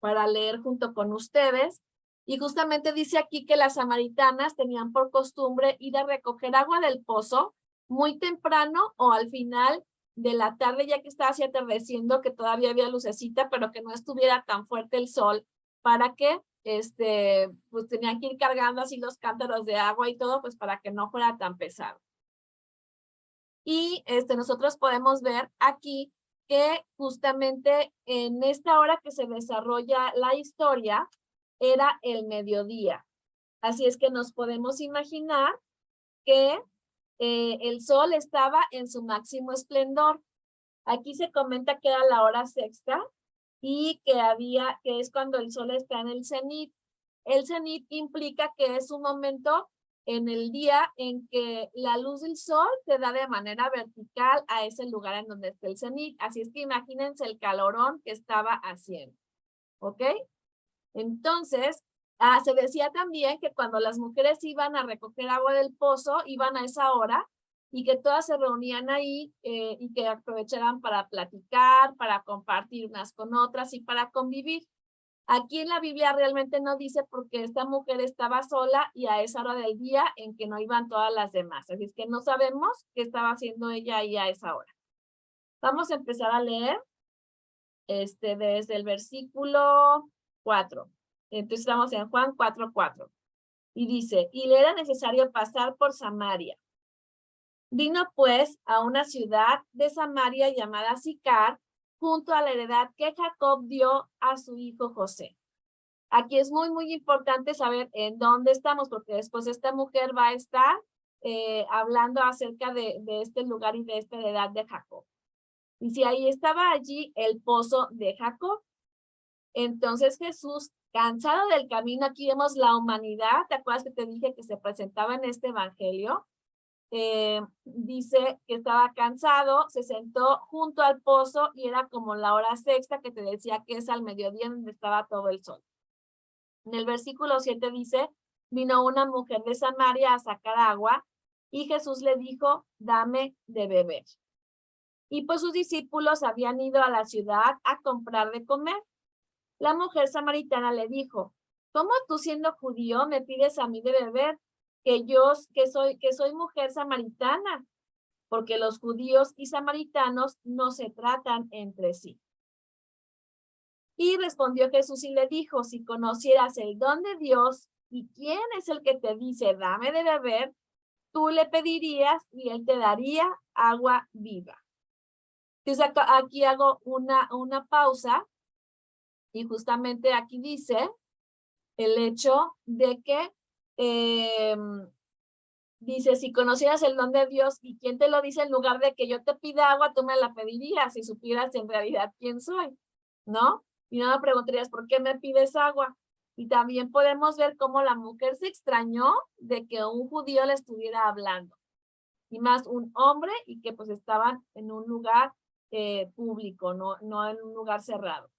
para leer junto con ustedes. Y justamente dice aquí que las samaritanas tenían por costumbre ir a recoger agua del pozo muy temprano o al final de la tarde, ya que estaba así atardeciendo, que todavía había lucecita, pero que no estuviera tan fuerte el sol, para que pues tenían que ir cargando así los cántaros de agua y todo, pues para que no fuera tan pesado. Y nosotros podemos ver aquí que justamente en esta hora que se desarrolla la historia era el mediodía. Así es que nos podemos imaginar que el sol estaba en su máximo esplendor. Aquí se comenta que era la hora sexta y que es cuando el sol está en el cenit. El cenit implica que es un momento en el día en que la luz del sol te da de manera vertical a ese lugar en donde está el cenit. Así es que imagínense el calorón que estaba haciendo. ¿Ok? Entonces, se decía también que cuando las mujeres iban a recoger agua del pozo, iban a esa hora y que todas se reunían ahí y que aprovecharan para platicar, para compartir unas con otras y para convivir. Aquí en la Biblia realmente no dice porque esta mujer estaba sola y a esa hora del día en que no iban todas las demás. Así es que no sabemos qué estaba haciendo ella ahí a esa hora. Vamos a empezar a leer desde el versículo 4. Entonces estamos en Juan 4:4. Y dice, y le era necesario pasar por Samaria. Vino pues a una ciudad de Samaria llamada Sicar, junto a la heredad que Jacob dio a su hijo José. Aquí es muy, muy importante saber en dónde estamos, porque después esta mujer va a estar hablando acerca de este lugar y de esta heredad de Jacob. Y si ahí estaba allí el pozo de Jacob, entonces Jesús, cansado del camino, aquí vemos la humanidad, ¿te acuerdas que te dije que se presentaba en este evangelio? Dice que estaba cansado, se sentó junto al pozo y era como la hora sexta que te decía que es al mediodía donde estaba todo el sol. En el versículo 7 dice, vino una mujer de Samaria a sacar agua y Jesús le dijo, dame de beber. Y pues sus discípulos habían ido a la ciudad a comprar de comer. La mujer samaritana le dijo, ¿cómo tú siendo judío me pides a mí de beber? Que soy mujer samaritana, porque los judíos y samaritanos no se tratan entre sí. Y respondió Jesús y le dijo, si conocieras el don de Dios y quién es el que te dice, dame de beber, tú le pedirías y él te daría agua viva. Entonces aquí hago una pausa y justamente aquí dice el hecho de que dice, si conocieras el don de Dios y quién te lo dice, en lugar de que yo te pida agua, tú me la pedirías si supieras en realidad quién soy, ¿no? Y no me preguntarías, ¿por qué me pides agua? Y también podemos ver cómo la mujer se extrañó de que un judío le estuviera hablando, y más un hombre, y que pues estaban en un lugar público, no en un lugar cerrado.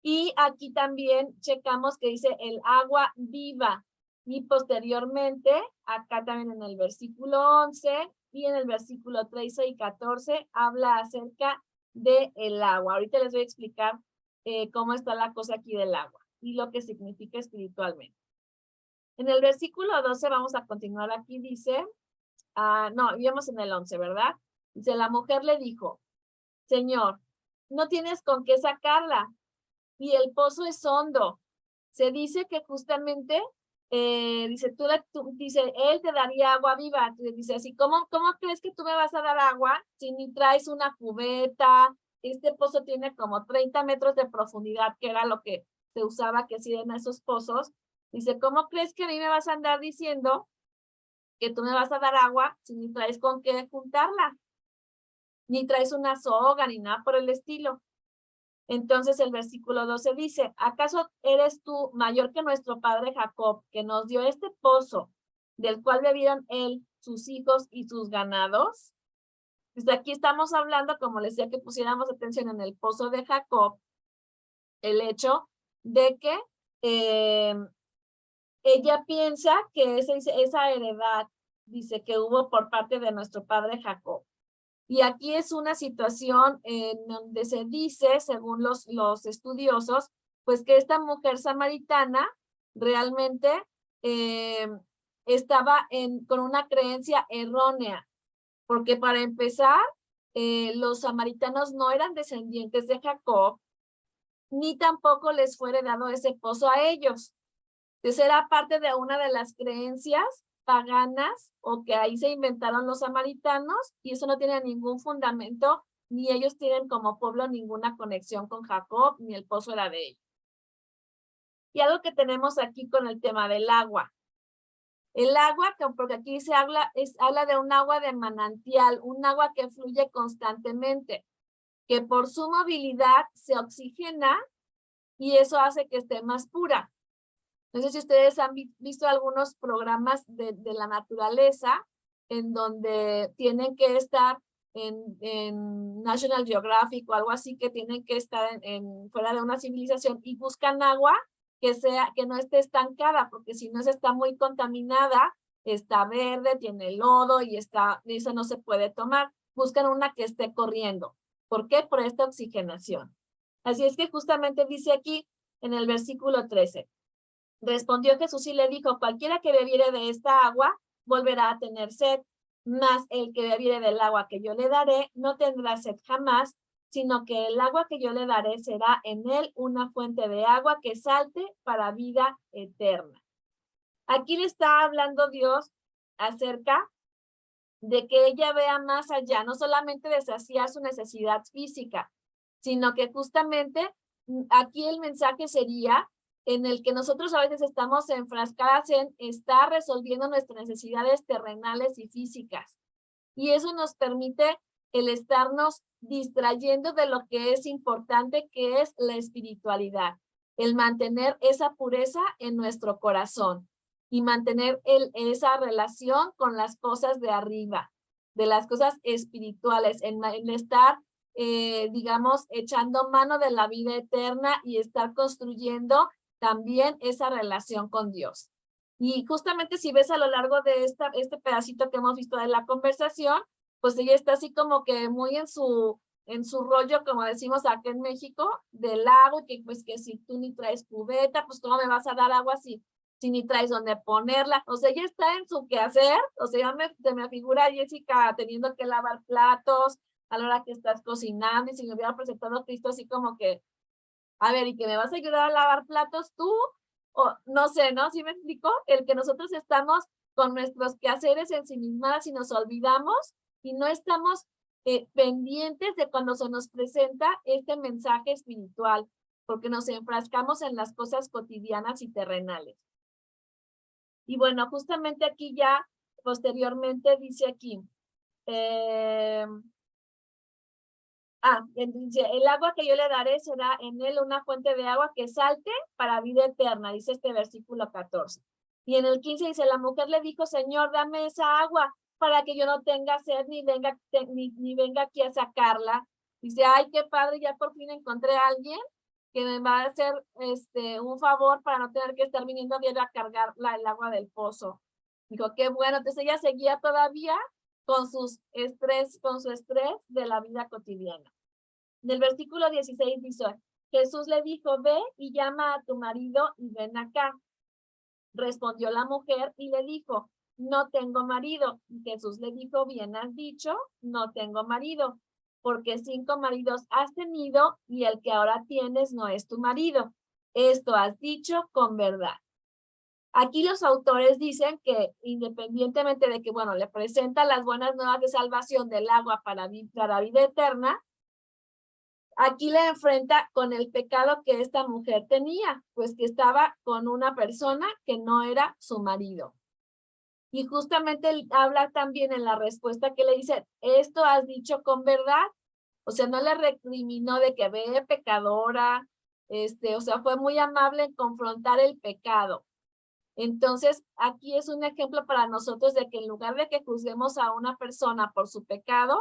Y aquí también checamos que dice el agua viva. Y posteriormente, acá también en el versículo 11 y en el versículo 13 y 14, habla acerca del agua. Ahorita les voy a explicar cómo está la cosa aquí del agua y lo que significa espiritualmente. En el versículo 12 vamos a continuar aquí, dice, no, íbamos en el 11, ¿verdad? Dice, la mujer le dijo, Señor, no tienes con qué sacarla y el pozo es hondo. Se dice que justamente, dice, dice, él te daría agua viva. Dice así, ¿cómo crees que tú me vas a dar agua si ni traes una cubeta? Este pozo tiene como 30 metros de profundidad, que era lo que se usaba que hacían esos pozos. Dice, ¿cómo crees que a mí me vas a andar diciendo que tú me vas a dar agua si ni traes con qué juntarla? Ni traes una soga, ni nada por el estilo. Entonces el versículo 12 dice, ¿acaso eres tú mayor que nuestro padre Jacob, que nos dio este pozo, del cual bebieron él, sus hijos y sus ganados? Desde aquí estamos hablando, como les decía, que pusiéramos atención en el pozo de Jacob, el hecho de que ella piensa que esa heredad, dice, que hubo por parte de nuestro padre Jacob. Y aquí es una situación en donde se dice, según los estudiosos, pues que esta mujer samaritana realmente estaba con una creencia errónea, porque para empezar, los samaritanos no eran descendientes de Jacob, ni tampoco les fue dado ese pozo a ellos. Entonces era parte de una de las creencias paganas o que ahí se inventaron los samaritanos y eso no tiene ningún fundamento, ni ellos tienen como pueblo ninguna conexión con Jacob, ni el pozo era de ellos. Y algo que tenemos aquí con el tema del agua. El agua, porque aquí se habla de un agua de manantial, un agua que fluye constantemente, que por su movilidad se oxigena y eso hace que esté más pura. No sé si ustedes han visto algunos programas de la naturaleza en donde tienen que estar en National Geographic o algo así, que tienen que estar fuera de una civilización y buscan agua que no esté estancada, porque si no está muy contaminada, está verde, tiene lodo y eso no se puede tomar. Buscan una que esté corriendo. ¿Por qué? Por esta oxigenación. Así es que justamente dice aquí en el versículo 13. Respondió Jesús y le dijo, cualquiera que bebiere de esta agua volverá a tener sed, mas el que bebiere del agua que yo le daré no tendrá sed jamás, sino que el agua que yo le daré será en él una fuente de agua que salte para vida eterna. Aquí le está hablando Dios acerca de que ella vea más allá, no solamente de saciar su necesidad física, sino que justamente aquí el mensaje sería en el que nosotros a veces estamos enfrascadas en estar resolviendo nuestras necesidades terrenales y físicas. Y eso nos permite el estarnos distrayendo de lo que es importante, que es la espiritualidad, el mantener esa pureza en nuestro corazón y mantener esa relación con las cosas de arriba, de las cosas espirituales, en estar, digamos, echando mano de la vida eterna y estar construyendo también esa relación con Dios. Y justamente si ves a lo largo de este pedacito que hemos visto de la conversación, pues ella está así como que muy en su rollo, como decimos acá en México, del agua, que pues que si tú ni traes cubeta, pues cómo me vas a dar agua si ni traes dónde ponerla. O sea, ella está en su quehacer, o sea, se me figura Jessica teniendo que lavar platos a la hora que estás cocinando, y si me hubiera presentado a Cristo así como que, a ver, ¿y que me vas a ayudar a lavar platos tú? O no sé, ¿no? ¿Sí me explico? El que nosotros estamos con nuestros quehaceres ensimismadas y nos olvidamos y no estamos pendientes de cuando se nos presenta este mensaje espiritual, porque nos enfrascamos en las cosas cotidianas y terrenales. Y bueno, justamente aquí ya, posteriormente dice aquí, dice, el agua que yo le daré será en él una fuente de agua que salte para vida eterna, dice este versículo 14. Y en el 15 dice, la mujer le dijo, Señor, dame esa agua para que yo no tenga sed ni venga, ni venga aquí a sacarla. Dice, ay, qué padre, ya por fin encontré a alguien que me va a hacer un favor para no tener que estar viniendo a diario a cargar el agua del pozo. Dijo, qué bueno. Entonces ella seguía todavía con su estrés de la vida cotidiana. En el versículo 16 dice, Jesús le dijo, ve y llama a tu marido y ven acá. Respondió la mujer y le dijo, no tengo marido. Y Jesús le dijo, bien has dicho, no tengo marido, porque 5 maridos has tenido y el que ahora tienes no es tu marido. Esto has dicho con verdad. Aquí los autores dicen que independientemente de que, bueno, le presenta las buenas nuevas de salvación del agua para vida eterna, aquí le enfrenta con el pecado que esta mujer tenía, pues que estaba con una persona que no era su marido. Y justamente él habla también en la respuesta que le dice, esto has dicho con verdad. O sea, no le recriminó de que ve pecadora, o sea, fue muy amable en confrontar el pecado. Entonces, aquí es un ejemplo para nosotros de que en lugar de que juzguemos a una persona por su pecado,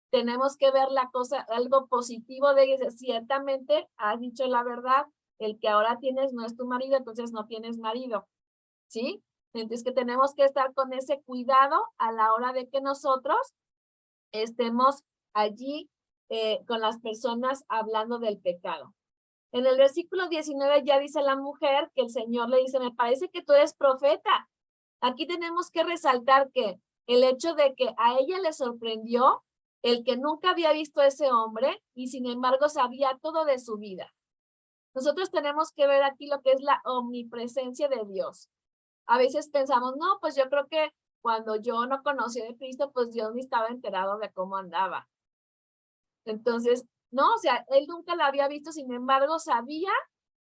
tenemos que ver la cosa, algo positivo de ella. Ciertamente has dicho la verdad, el que ahora tienes no es tu marido, entonces no tienes marido, ¿sí? Entonces que tenemos que estar con ese cuidado a la hora de que nosotros estemos allí con las personas hablando del pecado. En el versículo 19 ya dice la mujer que el Señor le dice, me parece que tú eres profeta. Aquí tenemos que resaltar que el hecho de que a ella le sorprendió el que nunca había visto a ese hombre y sin embargo sabía todo de su vida. Nosotros tenemos que ver aquí lo que es la omnipresencia de Dios. A veces pensamos, no, pues yo creo que cuando yo no conocí a Cristo, pues Dios ni estaba enterado de cómo andaba. Entonces, no, o sea, él nunca la había visto, sin embargo, sabía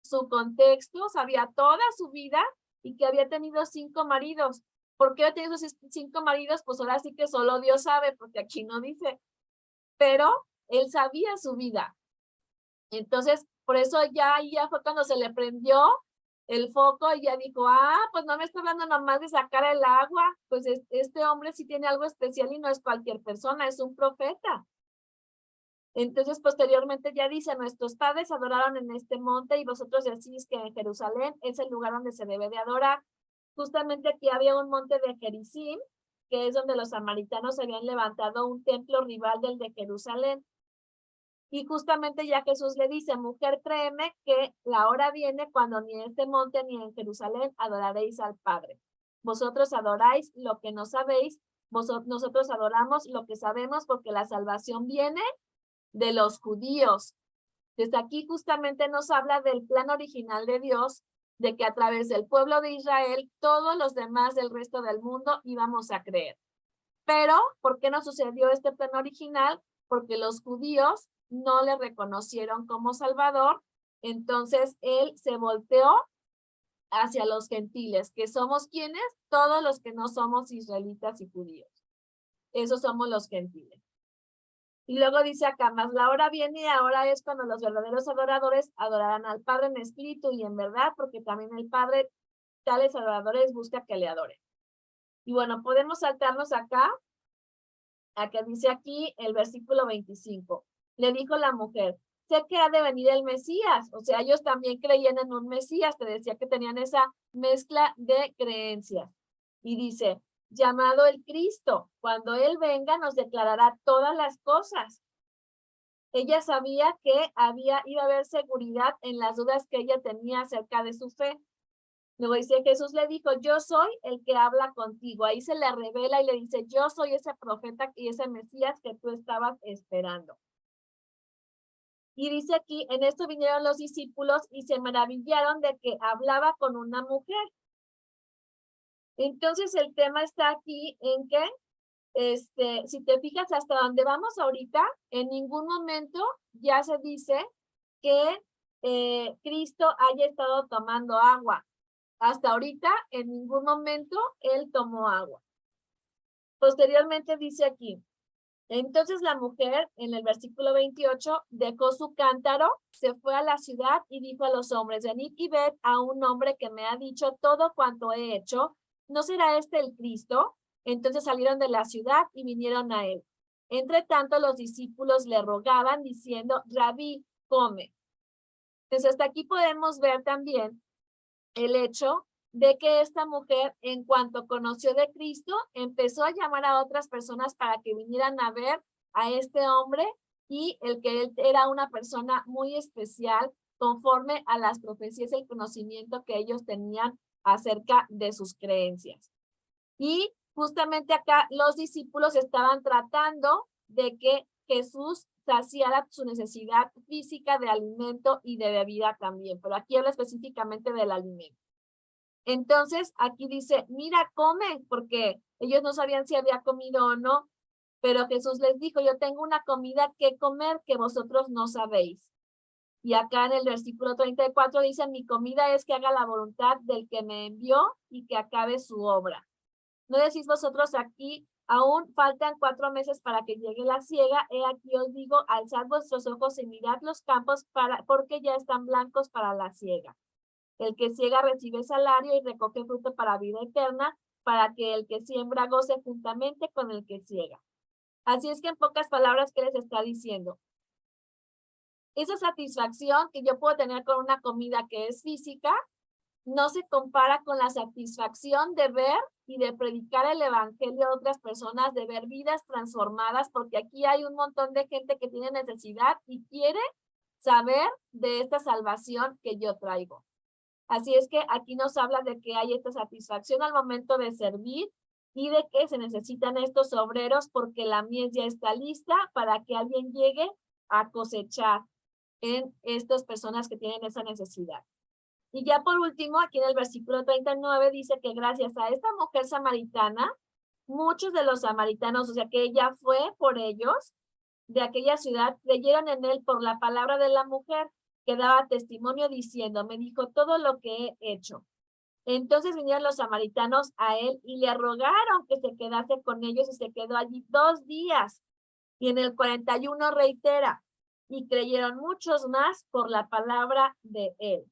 su contexto, sabía toda su vida y que había tenido 5 maridos. ¿Por qué ha tenido esos 5 maridos? Pues ahora sí que solo Dios sabe, porque aquí no dice. Pero él sabía su vida. Entonces, por eso ya fue cuando se le prendió el foco y ya dijo, pues no me está hablando nomás de sacar el agua, pues este hombre sí tiene algo especial y no es cualquier persona, es un profeta. Entonces, posteriormente ya dice, nuestros padres adoraron en este monte y vosotros decís que en Jerusalén es el lugar donde se debe de adorar. Justamente aquí había un monte de Gerizim, que es donde los samaritanos habían levantado un templo rival del de Jerusalén. Y justamente ya Jesús le dice, mujer, créeme que la hora viene cuando ni en este monte ni en Jerusalén adoraréis al Padre. Vosotros adoráis lo que no sabéis, nosotros adoramos lo que sabemos porque la salvación viene de los judíos. Desde aquí justamente nos habla del plan original de Dios, de que a través del pueblo de Israel, todos los demás del resto del mundo íbamos a creer. Pero, ¿por qué no sucedió este plan original? Porque los judíos no le reconocieron como Salvador, entonces él se volteó hacia los gentiles, que somos quienes, todos los que no somos israelitas y judíos. Esos somos los gentiles. Y luego dice acá, más la hora viene y ahora es cuando los verdaderos adoradores adorarán al Padre en espíritu y en verdad, porque también el Padre, tales adoradores, busca que le adoren. Y bueno, podemos saltarnos acá, a que dice aquí el versículo 25. Le dijo la mujer, sé que ha de venir el Mesías. O sea, ellos también creían en un Mesías, te decía que tenían esa mezcla de creencias. Y dice, llamado el Cristo, cuando Él venga nos declarará todas las cosas. Ella sabía que iba a haber seguridad en las dudas que ella tenía acerca de su fe. Luego dice, Jesús le dijo, yo soy el que habla contigo. Ahí se le revela y le dice, yo soy ese profeta y ese Mesías que tú estabas esperando. Y dice aquí, en esto vinieron los discípulos y se maravillaron de que hablaba con una mujer. Entonces el tema está aquí en que, si te fijas hasta donde vamos ahorita, en ningún momento ya se dice que Cristo haya estado tomando agua. hasta ahorita en ningún momento él tomó agua. Posteriormente dice aquí, entonces la mujer, en el versículo 28, dejó su cántaro, se fue a la ciudad y dijo a los hombres, venid y ved a un hombre que me ha dicho todo cuanto he hecho, ¿no será este el Cristo? Entonces salieron de la ciudad y vinieron a él. Entre tanto, los discípulos le rogaban diciendo, Rabí, come. Entonces hasta aquí podemos ver también el hecho de que esta mujer, en cuanto conoció de Cristo, empezó a llamar a otras personas para que vinieran a ver a este hombre y el que él era una persona muy especial conforme a las profecías y el conocimiento que ellos tenían acerca de sus creencias. Y justamente acá los discípulos estaban tratando de que Jesús saciara su necesidad física de alimento y de bebida también, pero aquí habla específicamente del alimento. Entonces, aquí dice, mira, come, porque ellos no sabían si había comido o no, pero Jesús les dijo, yo tengo una comida que comer que vosotros no sabéis. Y acá en el versículo 34 dice, mi comida es que haga la voluntad del que me envió y que acabe su obra. ¿No decís vosotros aquí, aún faltan 4 meses para que llegue la siega? He aquí os digo, alzad vuestros ojos y mirad los campos porque ya están blancos para la siega. El que ciega recibe salario y recoge fruto para vida eterna, para que el que siembra goce juntamente con el que ciega. Así es que en pocas palabras, ¿qué les está diciendo? Esa satisfacción que yo puedo tener con una comida que es física, no se compara con la satisfacción de ver y de predicar el evangelio a otras personas, de ver vidas transformadas, porque aquí hay un montón de gente que tiene necesidad y quiere saber de esta salvación que yo traigo. Así es que aquí nos habla de que hay esta satisfacción al momento de servir y de que se necesitan estos obreros porque la mies ya está lista para que alguien llegue a cosechar en estas personas que tienen esa necesidad. Y ya por último, aquí en el versículo 39 dice que gracias a esta mujer samaritana, muchos de los samaritanos, o sea que ella fue por ellos, de aquella ciudad, creyeron en él por la palabra de la mujer que daba testimonio diciendo, me dijo todo lo que he hecho. Entonces vinieron los samaritanos a él y le rogaron que se quedase con ellos y se quedó allí 2 días. Y en el 41 reitera, y creyeron muchos más por la palabra de él.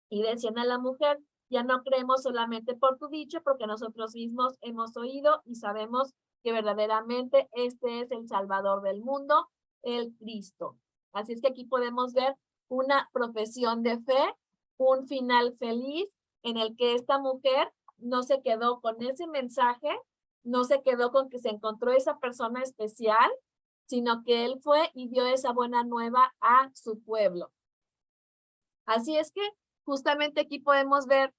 Y decían a la mujer, ya no creemos solamente por tu dicho, porque nosotros mismos hemos oído y sabemos que verdaderamente este es el Salvador del mundo, el Cristo. Así es que aquí podemos ver una profesión de fe, un final feliz en el que esta mujer no se quedó con ese mensaje, no se quedó con que se encontró esa persona especial, sino que él fue y dio esa buena nueva a su pueblo. Así es que justamente aquí podemos ver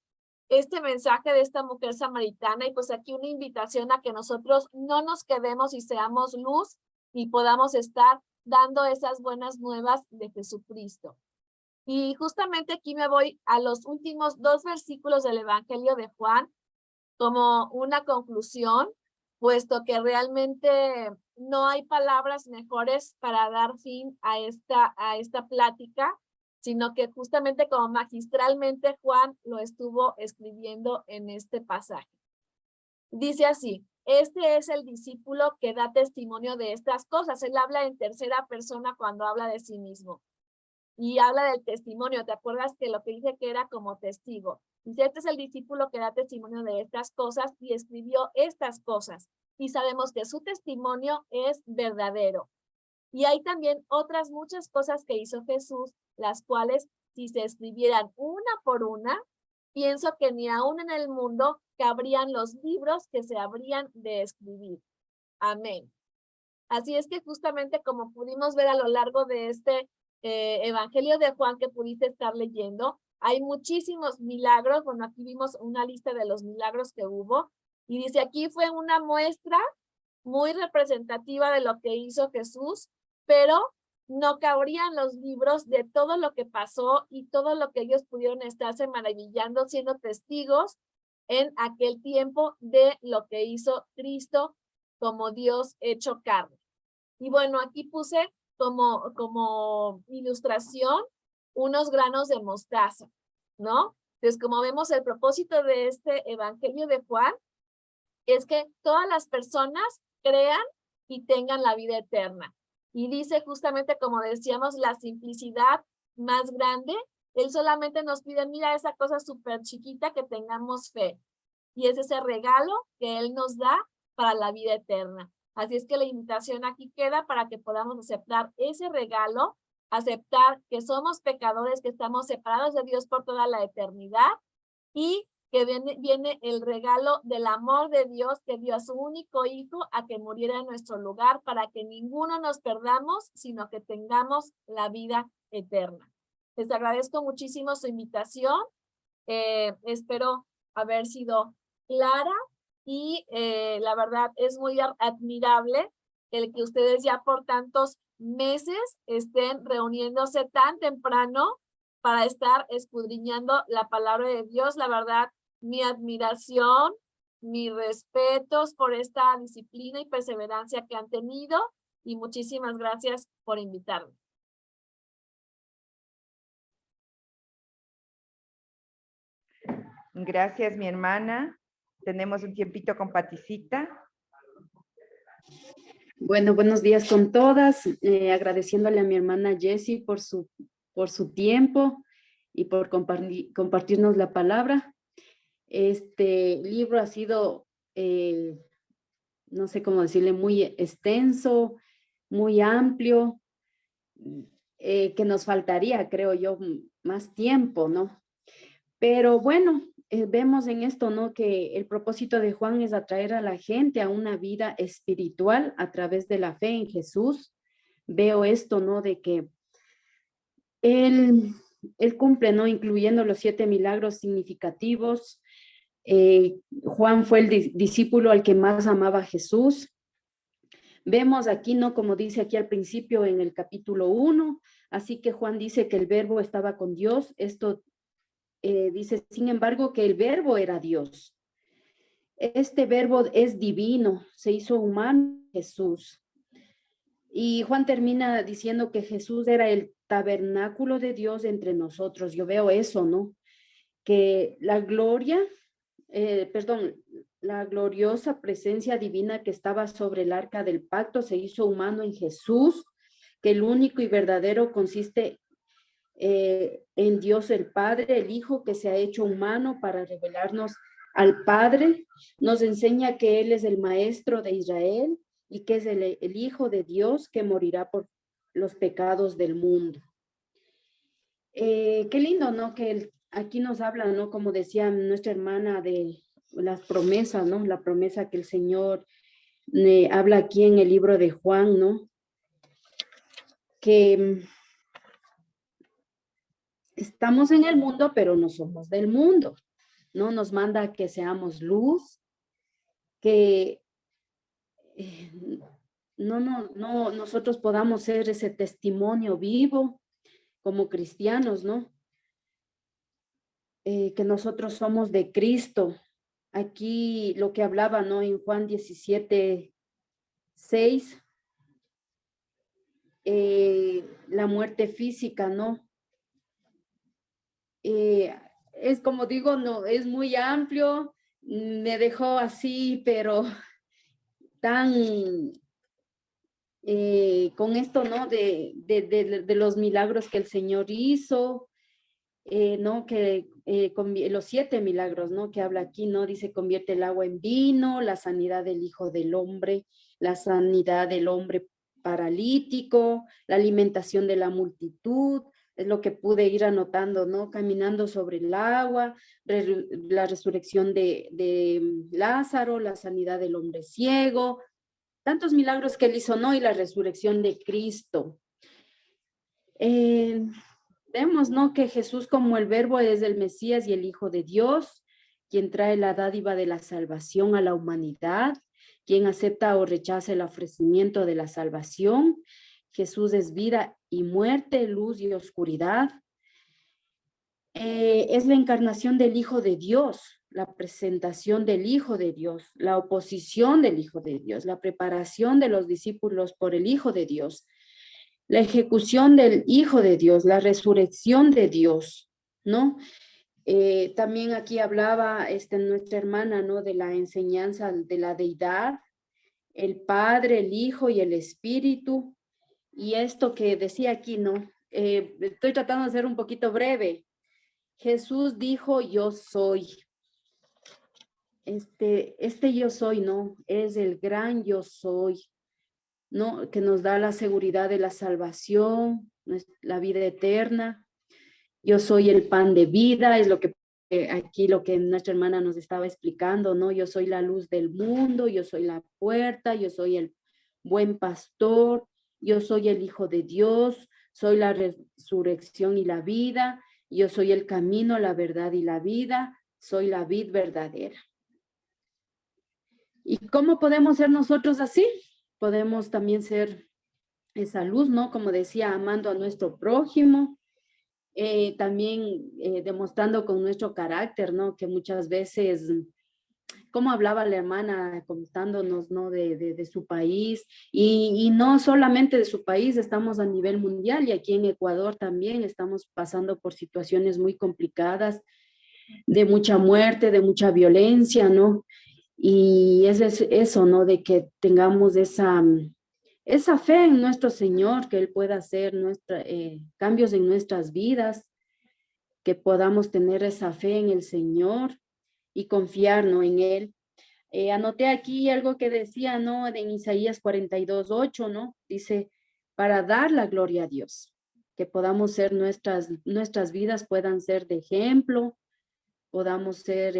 este mensaje de esta mujer samaritana y pues aquí una invitación a que nosotros no nos quedemos y seamos luz y podamos estar dando esas buenas nuevas de Jesucristo. Y justamente aquí me voy a los últimos 2 versículos del Evangelio de Juan como una conclusión, puesto que realmente no hay palabras mejores para dar fin a esta plática, sino que justamente como magistralmente Juan lo estuvo escribiendo en este pasaje. Dice así, este es el discípulo que da testimonio de estas cosas. Él habla en tercera persona cuando habla de sí mismo. Y habla del testimonio. ¿Te acuerdas que lo que dice que era como testigo? Dice, este es el discípulo que da testimonio de estas cosas y escribió estas cosas. Y sabemos que su testimonio es verdadero. Y hay también otras muchas cosas que hizo Jesús, las cuales si se escribieran una por una, pienso que ni aún en el mundo cabrían los libros que se habrían de escribir. Amén. Así es que justamente como pudimos ver a lo largo de este Evangelio de Juan que pudiste estar leyendo, hay muchísimos milagros. Bueno, aquí vimos una lista de los milagros que hubo. Y dice, aquí fue una muestra muy representativa de lo que hizo Jesús, pero no cabrían los libros de todo lo que pasó y todo lo que ellos pudieron estarse maravillando, siendo testigos en aquel tiempo de lo que hizo Cristo como Dios hecho carne. Y bueno, aquí puse como ilustración unos granos de mostaza, ¿no? Entonces, como vemos, el propósito de este Evangelio de Juan es que todas las personas crean y tengan la vida eterna. Y dice justamente, como decíamos, la simplicidad más grande. Él solamente nos pide, mira esa cosa súper chiquita, que tengamos fe. Y es ese regalo que Él nos da para la vida eterna. Así es que la invitación aquí queda para que podamos aceptar ese regalo, aceptar que somos pecadores, que estamos separados de Dios por toda la eternidad y que viene el regalo del amor de Dios, que dio a su único hijo a que muriera en nuestro lugar para que ninguno nos perdamos, sino que tengamos la vida eterna. Les agradezco muchísimo su invitación. Espero haber sido clara y la verdad es muy admirable el que ustedes ya por tantos meses estén reuniéndose tan temprano para estar escudriñando la palabra de Dios. La verdad, mi admiración, mis respetos por esta disciplina y perseverancia que han tenido y muchísimas gracias por invitarme. Gracias, mi hermana. Tenemos un tiempito con Paticita. Bueno, buenos días con todas. Agradeciéndole a mi hermana Jessie por su tiempo y por compartirnos la palabra. Este libro ha sido, no sé cómo decirle, muy extenso, muy amplio, que nos faltaría, creo yo, más tiempo, ¿no? Pero bueno, vemos en esto, ¿no? Que el propósito de Juan es atraer a la gente a una vida espiritual a través de la fe en Jesús. Veo esto, ¿no? De que él cumple, ¿no? Incluyendo los 7 milagros significativos. Juan fue el discípulo al que más amaba a Jesús. Vemos aquí, ¿no? Como dice aquí al principio en el capítulo 1, así que Juan dice que el verbo estaba con Dios. Esto dice, sin embargo, que el verbo era Dios. Este verbo es divino, se hizo humano, Jesús. Y Juan termina diciendo que Jesús era el tabernáculo de Dios entre nosotros. Yo veo eso, ¿no? Que la gloriosa presencia divina que estaba sobre el arca del pacto se hizo humano en Jesús, que el único y verdadero consiste en Dios el Padre, el Hijo que se ha hecho humano para revelarnos al Padre. Nos enseña que Él es el Maestro de Israel y que es el Hijo de Dios que morirá por los pecados del mundo. Qué lindo, ¿no? Que aquí nos habla, ¿no? Como decía nuestra hermana, de las promesas, ¿no? La promesa que el Señor habla aquí en el libro de Juan, ¿no? Que estamos en el mundo, pero no somos del mundo, ¿no? Nos manda que seamos luz, que nosotros podamos ser ese testimonio vivo como cristianos, ¿no? Que nosotros somos de Cristo. Aquí lo que hablaba, ¿no? En Juan 17:6, la muerte física, ¿no? Es como digo, no, es muy amplio, me dejó así, pero tan con esto, ¿no? De los milagros que el Señor hizo, ¿no? Que los 7 milagros, ¿no? Que habla aquí, ¿no? Dice, convierte el agua en vino, la sanidad del Hijo del Hombre, la sanidad del hombre paralítico, la alimentación de la multitud. Es lo que pude ir anotando, ¿no? Caminando sobre el agua, la resurrección de Lázaro, la sanidad del hombre ciego, tantos milagros que él hizo, ¿no? Y la resurrección de Cristo. Vemos, ¿no? Que Jesús como el verbo es el Mesías y el Hijo de Dios, quien trae la dádiva de la salvación a la humanidad, quien acepta o rechaza el ofrecimiento de la salvación. Jesús es vida y muerte, luz y oscuridad. Es la encarnación del Hijo de Dios, la presentación del Hijo de Dios, la oposición del Hijo de Dios, la preparación de los discípulos por el Hijo de Dios, la ejecución del Hijo de Dios, la resurrección de Dios, ¿no? También aquí hablaba nuestra hermana, ¿no? De la enseñanza de la deidad, el Padre, el Hijo y el Espíritu. Y esto que decía aquí, ¿no? Estoy tratando de ser un poquito breve. Jesús dijo, yo soy. Este yo soy, ¿no? Es el gran yo soy, ¿no? Que nos da la seguridad de la salvación, la vida eterna. Yo soy el pan de vida, es lo que aquí lo que nuestra hermana nos estaba explicando, ¿no? Yo soy la luz del mundo, yo soy la puerta, yo soy el buen pastor, yo soy el Hijo de Dios, soy la resurrección y la vida, yo soy el camino, la verdad y la vida, soy la vid verdadera. ¿Y cómo podemos ser nosotros así? Podemos también ser esa luz, ¿no? Como decía, amando a nuestro prójimo, también demostrando con nuestro carácter, ¿no? Que muchas veces, como hablaba la hermana contándonos, ¿no? De su país, y no solamente de su país, estamos a nivel mundial y aquí en Ecuador también estamos pasando por situaciones muy complicadas, de mucha muerte, de mucha violencia, ¿no? Y es eso, ¿no? De que tengamos esa fe en nuestro Señor, que Él pueda hacer cambios en nuestras vidas, que podamos tener esa fe en el Señor y confiar, ¿no? En Él. Anoté aquí algo que decía, ¿no? En Isaías 42:8, ¿no? Dice, para dar la gloria a Dios, que podamos ser nuestras vidas puedan ser de ejemplo, podamos ser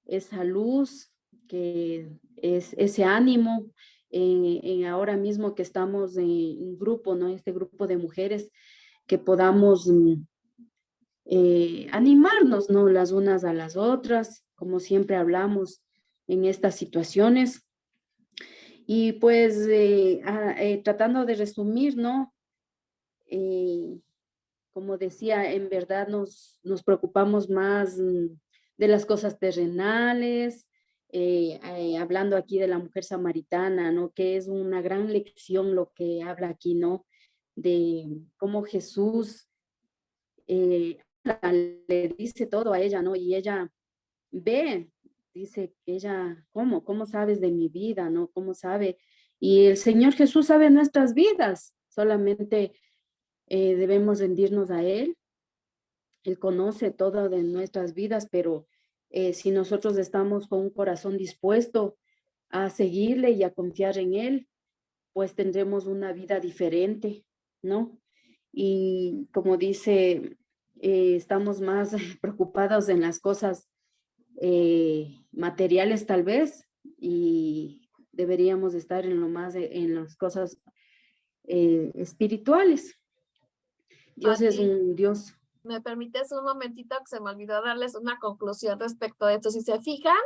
esa luz, que es ese ánimo, en ahora mismo que estamos en grupo, ¿no? Este grupo de mujeres, que podamos animarnos, ¿no? Las unas a las otras, como siempre hablamos en estas situaciones. Y pues tratando de resumir, ¿no? Como decía, en verdad nos preocupamos más de las cosas terrenales, hablando aquí de la mujer samaritana, ¿no? Que es una gran lección lo que habla aquí, ¿no? De cómo Jesús le dice todo a ella, ¿no? Y ella ve, dice ella, ¿cómo sabes de mi vida, ¿no? ¿Cómo sabe? Y el Señor Jesús sabe nuestras vidas, solamente debemos rendirnos a Él. Él conoce todo de nuestras vidas, pero si nosotros estamos con un corazón dispuesto a seguirle y a confiar en Él, pues tendremos una vida diferente, ¿no? Y como dice, estamos más preocupados en las cosas materiales tal vez, y deberíamos estar en las cosas espirituales. Dios es Pati, un Dios. ¿me permites un momentito que se me olvidó darles una conclusión respecto a esto? Si se fijan,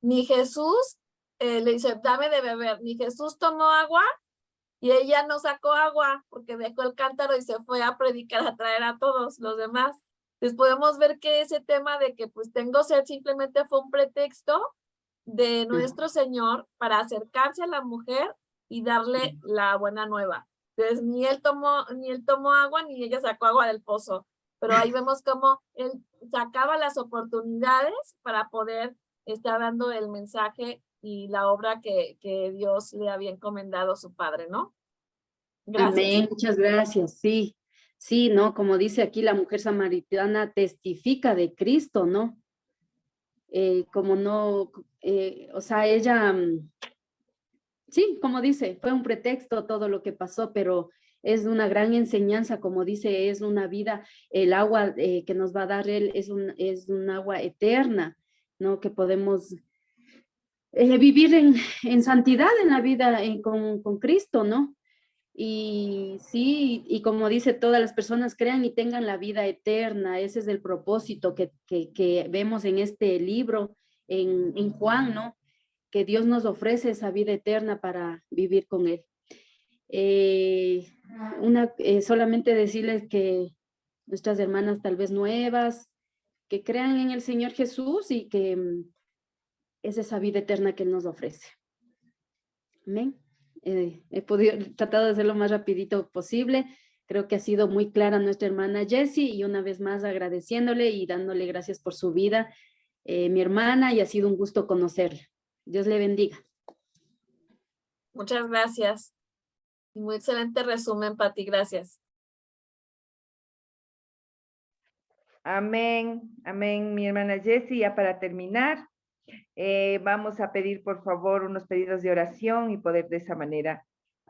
ni Jesús le dice, dame de beber, ni Jesús tomó agua y ella no sacó agua porque dejó el cántaro y se fue a predicar, a traer a todos los demás. Entonces podemos ver que ese tema de que pues tengo sed simplemente fue un pretexto de nuestro Señor para acercarse a la mujer y darle la buena nueva. Entonces ni él tomó agua ni ella sacó agua del pozo, pero ahí vemos cómo él sacaba las oportunidades para poder estar dando el mensaje y la obra que Dios le había encomendado a su padre, ¿no? Gracias. Amén, muchas gracias. Sí, sí, ¿no? Como dice aquí, la mujer samaritana testifica de Cristo, ¿no? Como no, o sea, ella, sí, como dice, fue un pretexto todo lo que pasó, pero es una gran enseñanza, como dice, es una vida, el agua que nos va a dar Él es un agua eterna, ¿no? Que podemos vivir en santidad en la vida con Cristo, ¿no? Y sí, y como dice, todas las personas crean y tengan la vida eterna. Ese es el propósito que vemos en este libro, en Juan, ¿no? Que Dios nos ofrece esa vida eterna para vivir con Él. Solamente decirles que nuestras hermanas tal vez nuevas, que crean en el Señor Jesús y que es esa vida eterna que Él nos ofrece. Amén. He tratado de hacer lo más rapidito posible. Creo que ha sido muy clara nuestra hermana Jessie y una vez más agradeciéndole y dándole gracias por su vida, mi hermana, y ha sido un gusto conocerla. Dios le bendiga. Muchas gracias. Muy excelente resumen, Pati, gracias. Amén, amén, mi hermana Jessie. Ya para terminar, vamos a pedir por favor unos pedidos de oración y poder de esa manera